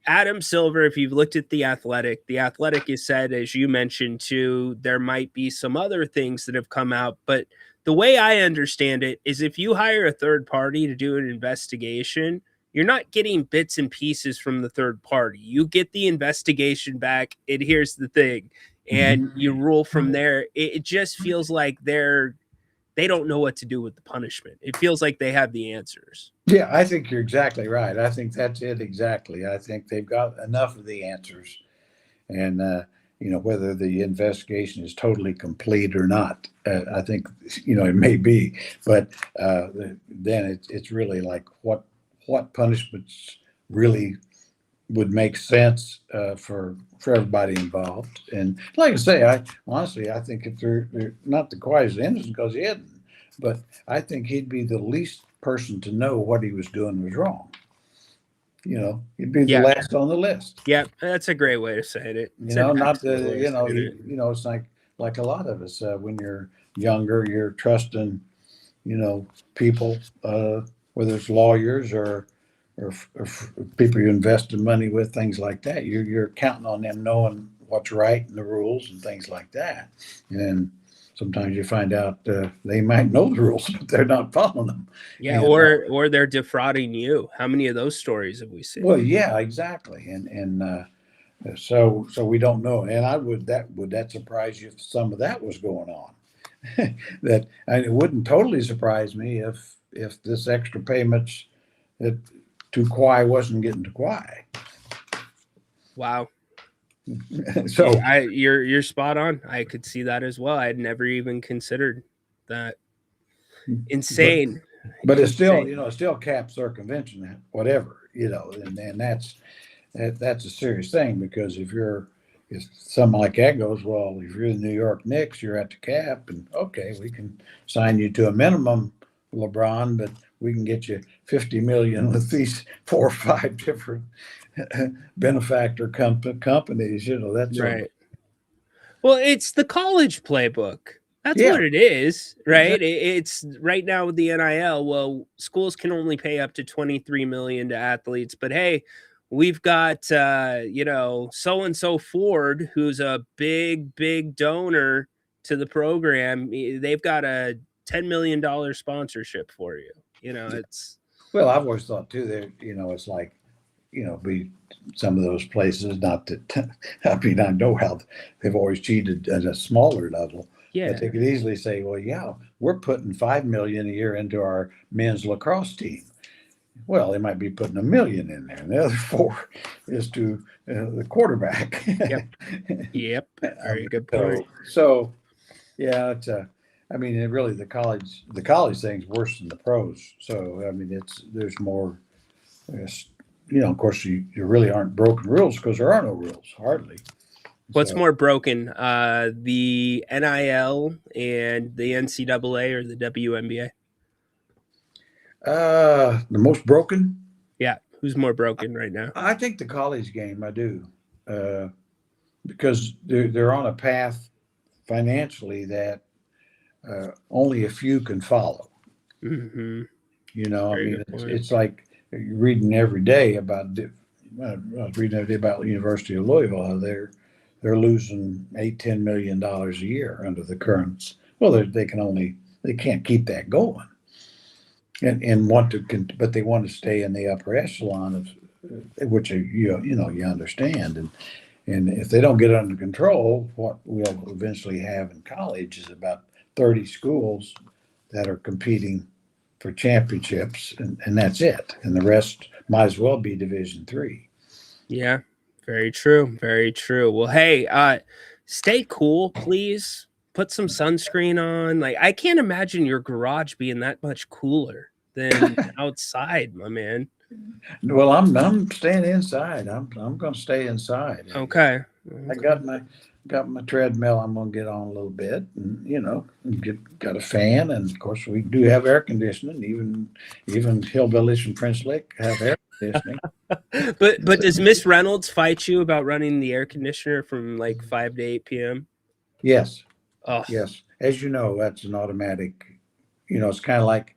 Speaker 3: Adam Silver, if you've looked at The Athletic has said, as you mentioned too, there might be some other things that have come out, but the way I understand it is if you hire a third party to do an investigation, you're not getting bits and pieces from the third party. You get the investigation back, and here's the thing, and you rule from there. It just feels like they don't know what to do with the punishment. It feels like they have the answers.
Speaker 4: Yeah, I think you're exactly right. I think that's it exactly. I think they've got enough of the answers, and whether the investigation is totally complete or not, I think it may be, but then it's really like what punishments really would make sense for everybody involved. And like I say, I think if they're not the Kawhi's innocent because he isn't, but I think he'd be the least person to know what he was doing was wrong. He'd be the last on the list.
Speaker 3: Yeah, that's a great way to say it.
Speaker 4: It's like a lot of us when you're younger, you're trusting, people, whether it's lawyers or people you invest in money with, things like that. You're counting on them knowing what's right and the rules and things like that. And sometimes you find out they might know the rules, but they're not following them.
Speaker 3: Yeah, or they're defrauding you. How many of those stories have we seen?
Speaker 4: Well, yeah, exactly. And so we don't know. And would that surprise you if some of that was going on? It wouldn't totally surprise me if this extra payments that to Kawhi wasn't getting to Kawhi.
Speaker 3: Wow.
Speaker 4: So
Speaker 3: you're spot on. I could see that as well. I had never even considered that. Insane.
Speaker 4: But it's still, it's still cap circumvention, whatever, and that's a serious thing, because if something like that goes, well, if you're the New York Knicks, you're at the cap, and okay, we can sign you to a minimum, LeBron, but we can get you 50 million with these 4 or 5 different benefactor companies. That's
Speaker 3: right. Well, it's the college playbook. That's
Speaker 4: Yeah.
Speaker 3: what it is, right? It's right now with the NIL. Well, schools can only pay up to 23 million to athletes, but hey, we've got so and so Ford, who's a big donor to the program. They've got a $10 million sponsorship for you. It's
Speaker 4: Well, I've always thought too that it's like be some of those places. Not that I mean, I know how they've always cheated at a smaller level.
Speaker 3: Yeah.
Speaker 4: But they could easily say, well, yeah, we're putting $5 million a year into our men's lacrosse team. Well, they might be putting $1 million in there, and the other 4 is to the quarterback.
Speaker 3: Yep. Very good point.
Speaker 4: So yeah, it's I mean, really the college thing's worse than the pros. So I mean, there's more. Of course, you really aren't broken rules, because there are no rules hardly.
Speaker 3: What's more broken, the NIL and the NCAA or the WNBA?
Speaker 4: The most broken?
Speaker 3: Yeah. Who's more broken right now?
Speaker 4: I think the college game, I do. Because they're on a path financially that only a few can follow.
Speaker 3: Mm-hmm.
Speaker 4: It's like you're reading every day about, I was reading every day about the University of Louisville. They're losing $8-10 million a year under the currents. Well, they can't keep that going, and but they want to stay in the upper echelon of which you understand, and if they don't get it under control, what we'll eventually have in college is about 30 schools that are competing for championships, and that's it, and the rest might as well be Division III.
Speaker 3: Yeah. Very true. Very true. Well, hey, stay cool, please. Put some sunscreen on. Like, I can't imagine your garage being that much cooler than outside, my man.
Speaker 4: Well, I'm staying inside. I'm going to stay inside.
Speaker 3: Okay.
Speaker 4: I got my treadmill. I'm going to get on a little bit, and got a fan, and of course we do have air conditioning. Even hillbillies from Prince Lick have air conditioning.
Speaker 3: But does Miss Reynolds fight you about running the air conditioner from like 5 to 8 p.m.?
Speaker 4: Yes.
Speaker 3: Oh.
Speaker 4: Yes. As you know, that's an automatic. It's kind of like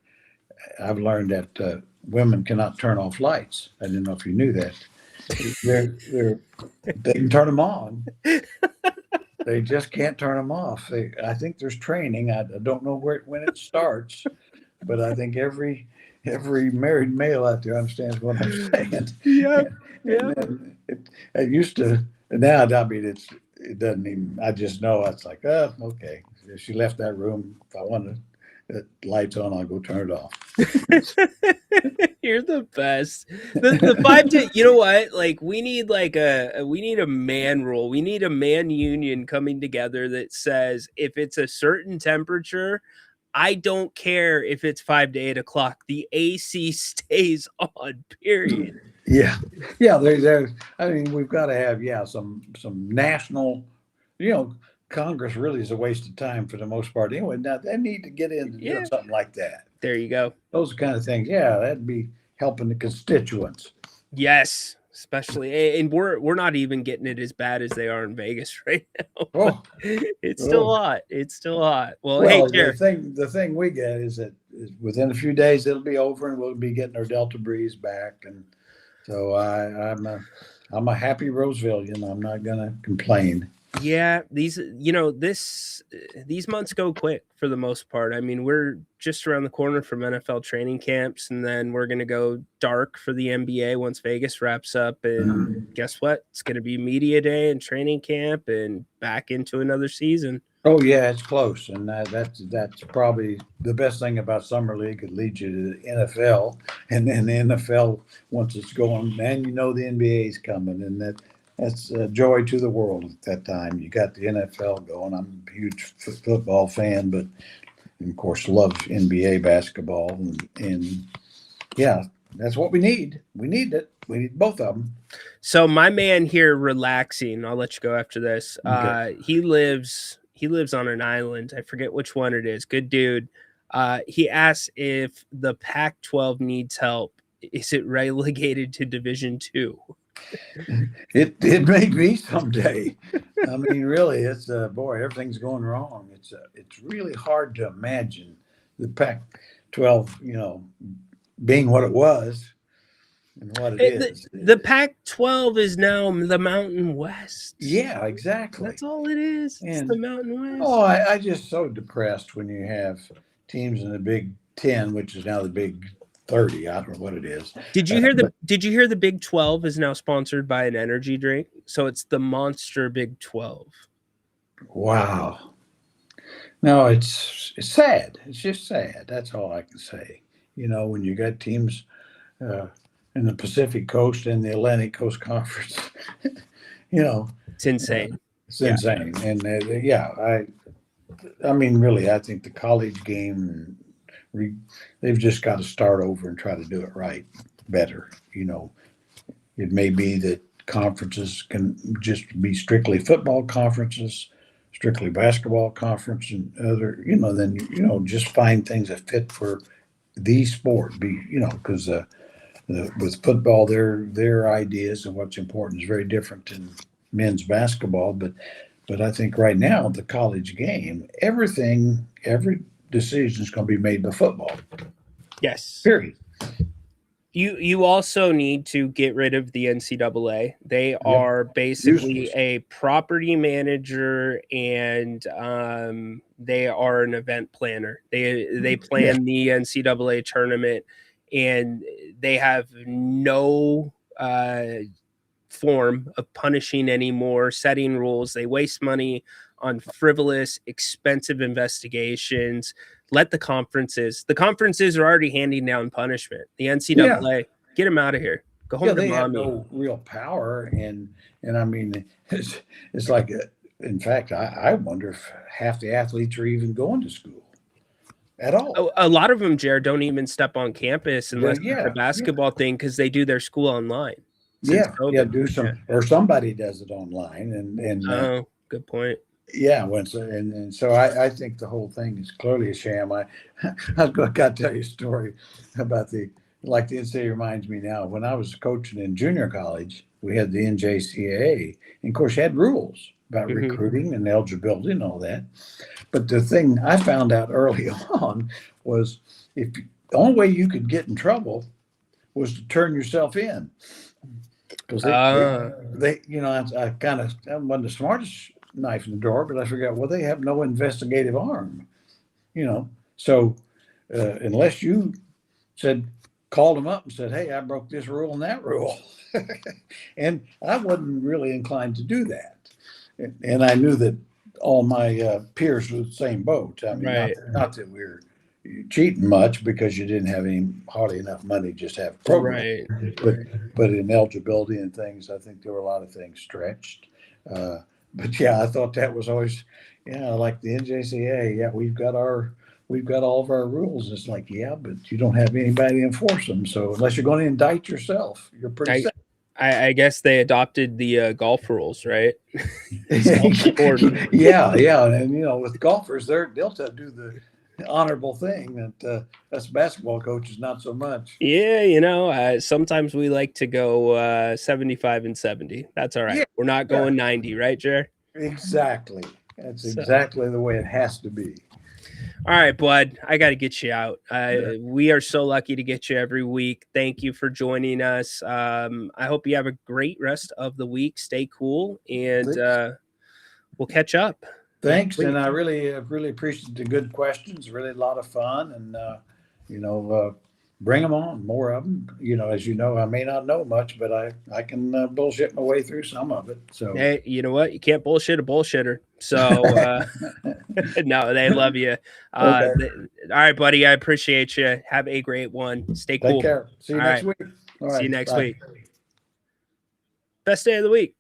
Speaker 4: I've learned that women cannot turn off lights. I didn't know if you knew that. They can turn them on. They just can't turn them off. I think there's training. I don't know when it starts, but I think every married male out there understands what I'm saying.
Speaker 3: Yeah.
Speaker 4: It used to. Now, I mean, it doesn't even. I just know it's like, oh, okay. If she left that room, if I want the lights on, I'll go turn it off.
Speaker 3: You're the best. The 5 to, you know what? Like, we need a man rule. We need a man union coming together that says if it's a certain temperature, I don't care if it's 5 to 8 o'clock. The AC stays on, period.
Speaker 4: Yeah. There's. I mean, we've got to have some national. Congress really is a waste of time for the most part. Anyway, now they need to get into doing something like that.
Speaker 3: There you go.
Speaker 4: Those kind of things. Yeah, that'd be helping the constituents.
Speaker 3: Yes, especially, and we're not even getting it as bad as they are in Vegas right now.
Speaker 4: Oh,
Speaker 3: it's still hot. It's still hot. Well,
Speaker 4: hey,
Speaker 3: Jared.
Speaker 4: the thing we get is that within a few days it'll be over, and we'll be getting our Delta breeze back, and so I'm a happy Rosevillian. I'm not gonna complain.
Speaker 3: Yeah, these months go quick for the most part. I mean, we're just around the corner from NFL training camps, and then we're going to go dark for the NBA once Vegas wraps up. And guess what? It's going to be media day and training camp and back into another season.
Speaker 4: Oh yeah, it's close, and that's probably the best thing about summer league. It leads you to the NFL, and then the NFL once it's going, man, the NBA is coming, and that's a joy to the world at that time. You got the NFL going. I'm a huge football fan, but of course love NBA basketball, and yeah, that's what we need. We need it. We need both of them.
Speaker 3: So my man here relaxing. I'll let you go after this.
Speaker 4: Okay.
Speaker 3: He lives on an island. I forget which one it is. Good dude. He asks if the Pac-12 needs help. Is it relegated to Division II?
Speaker 4: It may be someday. I mean, really, it's boy, everything's going wrong. It's really hard to imagine the Pac-12, being what it was and what it is.
Speaker 3: The Pac-12 is now the Mountain West.
Speaker 4: Yeah, exactly.
Speaker 3: That's all it is. It's the Mountain West.
Speaker 4: Oh, I just so depressed when you have teams in the Big 10, which is now the Big 30. I don't know what it is.
Speaker 3: Did you hear the Big 12 is now sponsored by an energy drink? So it's the Monster Big 12.
Speaker 4: Wow. No, it's sad. It's just sad. That's all I can say. When you got teams in the Pacific Coast and the Atlantic Coast Conference,
Speaker 3: it's insane.
Speaker 4: It's insane. And I mean, really, I think the college game, they've just got to start over and try to do it right better. It may be that conferences can just be strictly football conferences, strictly basketball conference, and other, then just find things that fit for the sport. Because with football, their ideas of what's important is very different than men's basketball. But I think right now the college game, every decision is going to be made by football.
Speaker 3: Yes.
Speaker 4: Period.
Speaker 3: You also need to get rid of the NCAA. They are basically a property manager, and they are an event planner. They plan the NCAA tournament, and they have no form of punishing anymore, setting rules. They waste money on frivolous, expensive investigations. Let the conferences are already handing down punishment. The NCAA, get them out of here. Go home to
Speaker 4: they
Speaker 3: mommy.
Speaker 4: have no real power, and I mean, it's like, in fact, I wonder if half the athletes are even going to school at all.
Speaker 3: A lot of them, Jared, don't even step on campus unless it's a basketball thing, because they do their school online.
Speaker 4: Or somebody does it online, and
Speaker 3: good point.
Speaker 4: Yeah, and so I think the whole thing is clearly a sham. I got to tell you a story about the NCAA reminds me now. When I was coaching in junior college, we had the NJCAA, and of course, you had rules about recruiting and eligibility and all that. But the thing I found out early on was the only way you could get in trouble was to turn yourself in, because I wasn't the smartest knife in the drawer, but I forgot, they have no investigative arm, so unless you called them up and said, hey, I broke this rule and that rule. And I wasn't really inclined to do that, and I knew that all my peers were the same boat. I mean, not that we were cheating much, because you didn't have hardly enough money just to have a program, but in eligibility and things, I think there were a lot of things stretched. But I thought that was always, like the NJCAA. We've got all of our rules. It's like, but you don't have anybody to enforce them. So unless you're going to indict yourself, you're pretty safe.
Speaker 3: I guess they adopted the golf rules, right?
Speaker 4: Yeah. And with golfers, they'll do the honorable thing that us basketball coaches not so much.
Speaker 3: Sometimes we like to go 75 and 70. That's all right. We're not going 90, right, Jer?
Speaker 4: Exactly. That's exactly the way it has to be.
Speaker 3: All right, bud, I got to get you out. We are so lucky to get you every week. Thank you for joining us. I hope you have a great rest of the week. Stay cool, and we'll catch up.
Speaker 4: Thanks, and I really appreciate the good questions. Really a lot of fun, and bring them on, more of them. As you know, I may not know much, but I can bullshit my way through some of it. So
Speaker 3: hey, you know what? You can't bullshit a bullshitter. So no, they love you. All right, buddy. I appreciate you. Have a great one. Stay cool.
Speaker 4: Take care. See you next week.
Speaker 3: See you next week. Best day of the week.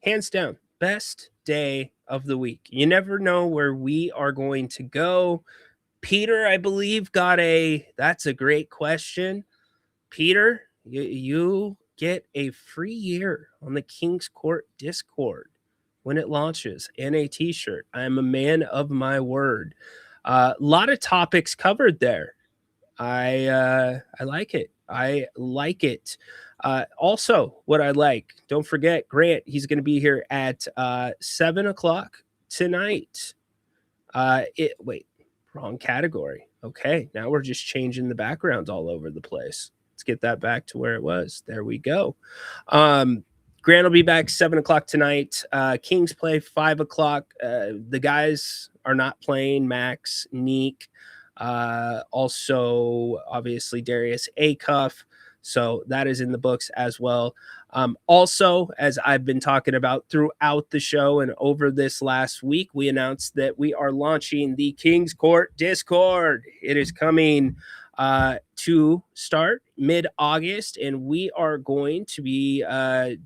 Speaker 3: Hands down, best day of the week. You never know where we are going to go. Peter, I believe, that's a great question. Peter, you get a free year on the King's Court Discord when it launches and a t-shirt. I'm a man of my word. A lot of topics covered there. I like it. I like it. Also, what I like, don't forget, Grant, he's going to be here at 7 o'clock tonight. Wait, wrong category. Okay, now we're just changing the backgrounds all over the place. Let's get that back to where it was. There we go. Grant will be back 7 o'clock tonight. Kings play 5 o'clock. The guys are not playing. Max, Neek, also obviously Darius Acuff. So that is in the books as well. Also, as I've been talking about throughout the show and over this last week, we announced that we are launching the King's Court Discord. It is coming to start mid-August, and we are going to be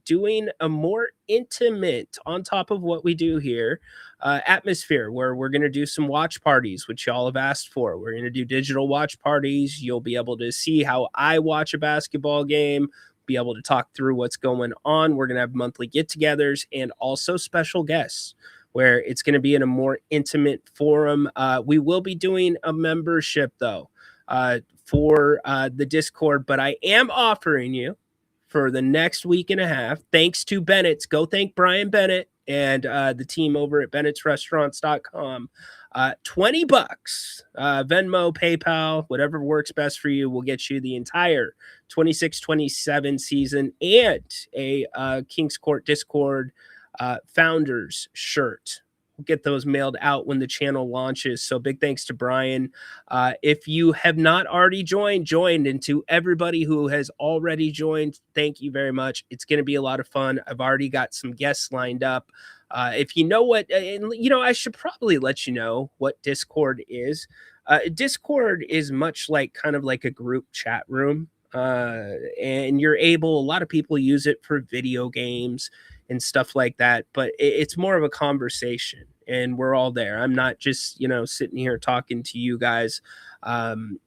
Speaker 3: doing a more intimate, on top of what we do here, atmosphere, where we're going to do some watch parties, which y'all have asked for. We're going to do digital watch parties. You'll be able to see how I watch a basketball game, be able to talk through what's going on. We're going to have monthly get-togethers and also special guests, where it's going to be in a more intimate forum. We will be doing a membership, though, for the Discord, but I am offering you for the next week and a half, thanks to Bennett's. Go thank Brian Bennett and the team over at bennettsrestaurants.com. $20, Venmo, PayPal, whatever works best for you, will get you the entire 26-27 season and a King's Court Discord founders shirt. We'll get those mailed out when the channel launches. So big thanks to Brian. If you have not already joined, and to everybody who has already joined, thank you very much. It's going to be a lot of fun. I've already got some guests lined up. If you know what, I should probably let you know what Discord is. Discord is much like kind of like a group chat room. And a lot of people use it for video games and stuff like that, but it's more of a conversation, and we're all there. I'm not just, sitting here talking to you guys.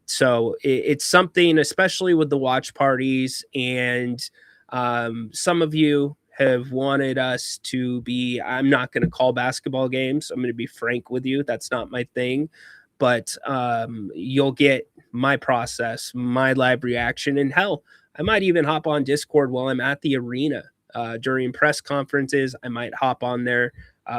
Speaker 3: So it's something, especially with the watch parties, and some of you have wanted us to be, I'm not going to call basketball games. I'm going to be frank with you. That's not my thing, but you'll get my process, my live reaction, and hell, I might even hop on Discord while I'm at the arena. During press conferences, I might hop on there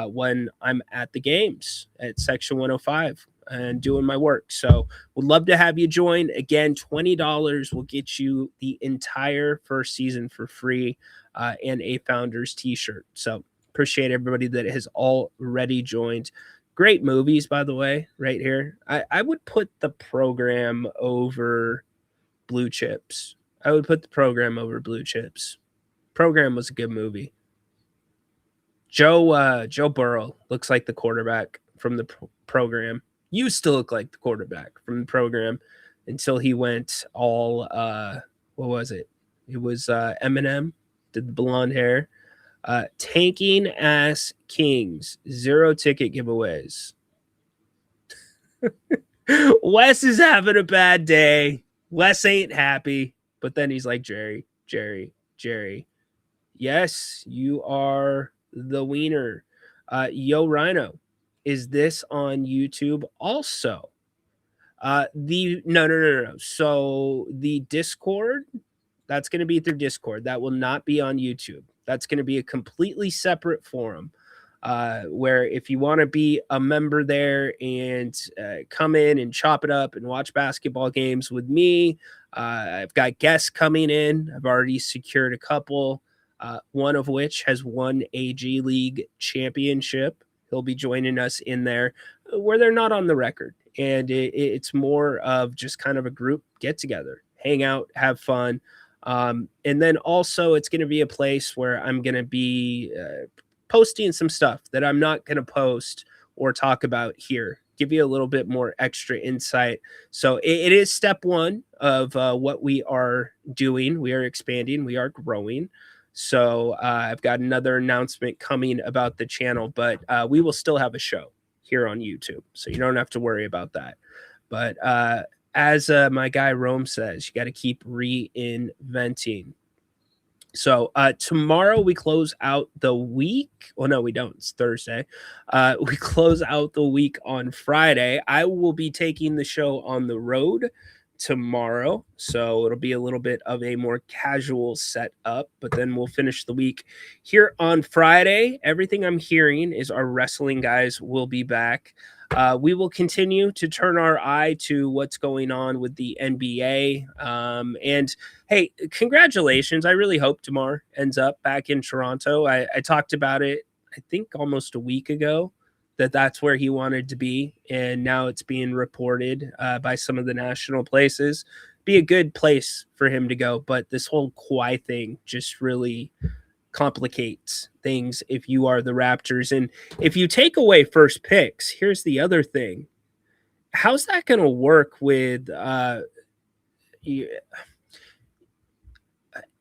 Speaker 3: when I'm at the games at Section 105 and doing my work. So would love to have you join. Again, $20 will get you the entire first season for free and a Founders t-shirt. So appreciate everybody that has already joined. Great movies, by the way, right here. I would put the program over Blue Chips. Program was a good movie. Joe Burrow looks like the quarterback from the program. Used to look like the quarterback from the program until he went all what was it? It was Eminem, did the blonde hair. Tanking ass Kings, 0 ticket giveaways. Wes is having a bad day. Wes ain't happy, but then he's like, Jerry. Yes, you are the wiener. Yo, Ryno, is this on YouTube also? No. So the Discord, that's going to be through Discord. That will not be on YouTube. That's going to be a completely separate forum where if you want to be a member there and come in and chop it up and watch basketball games with me, I've got guests coming in. I've already secured a couple. One of which has won a G League championship. He'll be joining us in there where they're not on the record. And it's more of just kind of a group get together, hang out, have fun. And then also it's going to be a place where I'm going to be posting some stuff that I'm not going to post or talk about here. Give you a little bit more extra insight. So it is step one of what we are doing. We are expanding. We are growing. So I've got another announcement coming about the channel, but we will still have a show here on YouTube. So you don't have to worry about that. But as my guy Rome says, you got to keep reinventing. So tomorrow we close out the week. Well, no, we don't. It's Thursday. We close out the week on Friday. I will be taking the show on the road tomorrow, so it'll be a little bit of a more casual setup, but then we'll finish the week here on Friday. Everything I'm hearing is our wrestling guys will be back. We will continue to turn our eye to what's going on with the NBA. And hey, congratulations. I really hope DeMar ends up back in Toronto. I talked about it, I think almost a week ago, that's where he wanted to be. And now it's being reported by some of the national places. Be a good place for him to go. But this whole Kawhi thing just really complicates things if you are the Raptors. And if you take away first picks, here's the other thing. How's that going to work with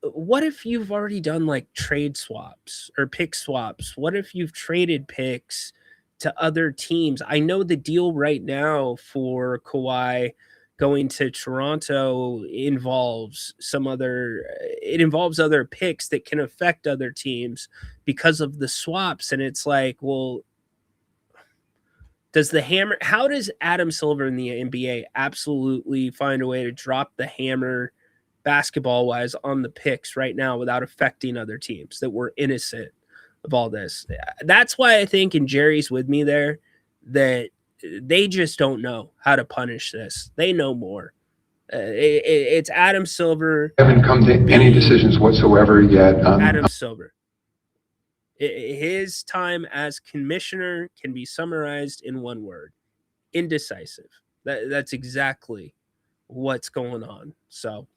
Speaker 3: what if you've already done like trade swaps or pick swaps? What if you've traded picks to other teams? I know the deal right now for Kawhi going to Toronto involves other picks that can affect other teams because of the swaps. And it's like, well, how does Adam Silver in the NBA absolutely find a way to drop the hammer basketball wise on the picks right now without affecting other teams that were innocent of all this? That's why I think, and Jerry's with me there, that they just don't know how to punish this. They know more. It's Adam Silver.
Speaker 9: Haven't come to any decisions whatsoever yet.
Speaker 3: Adam Silver. His time as commissioner can be summarized in one word: indecisive. That's exactly what's going on. So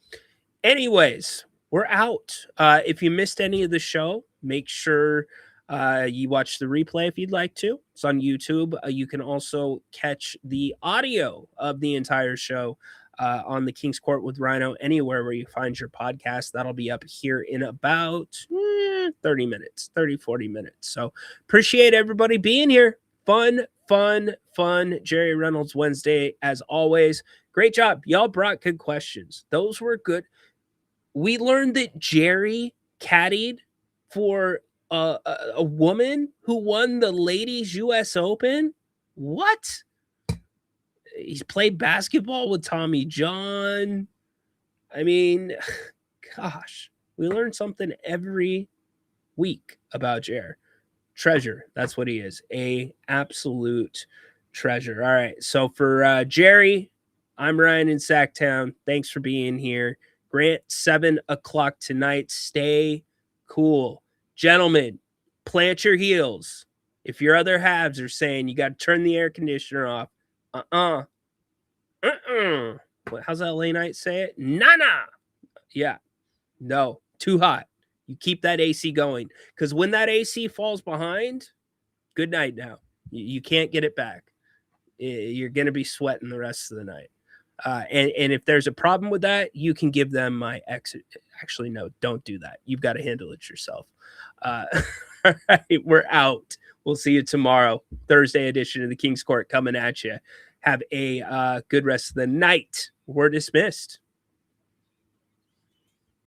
Speaker 3: anyways, we're out. If you missed any of the show, make sure you watch the replay if you'd like to. It's on YouTube. You can also catch the audio of the entire show on the King's Court with Ryno, anywhere where you find your podcast. That'll be up here in about 30 minutes, 40 minutes. So appreciate everybody being here. Fun. Jerry Reynolds Wednesday, as always. Great job. Y'all brought good questions. Those were good. We learned that Jerry caddied for a woman who won the ladies US Open. What? He's played basketball with Tommy John. I mean, gosh, we learn something every week about Jer. Treasure. That's what he is. A absolute treasure. All right. So for Jerry, I'm Ryan in Sacktown. Thanks for being here. Grant, 7 o'clock tonight. Stay cool. Gentlemen, plant your heels. If your other halves are saying you got to turn the air conditioner off, how's that LA Knight say it? Nah. Yeah. No, too hot. You keep that AC going, because when that AC falls behind, good night now. You can't get it back. You're going to be sweating the rest of the night. And if there's a problem with that, you can give them my exit. Actually, no, don't do that. You've got to handle it yourself. All right, we're out. We'll see you tomorrow. Thursday edition of the King's Court coming at you. Have a good rest of the night. We're dismissed.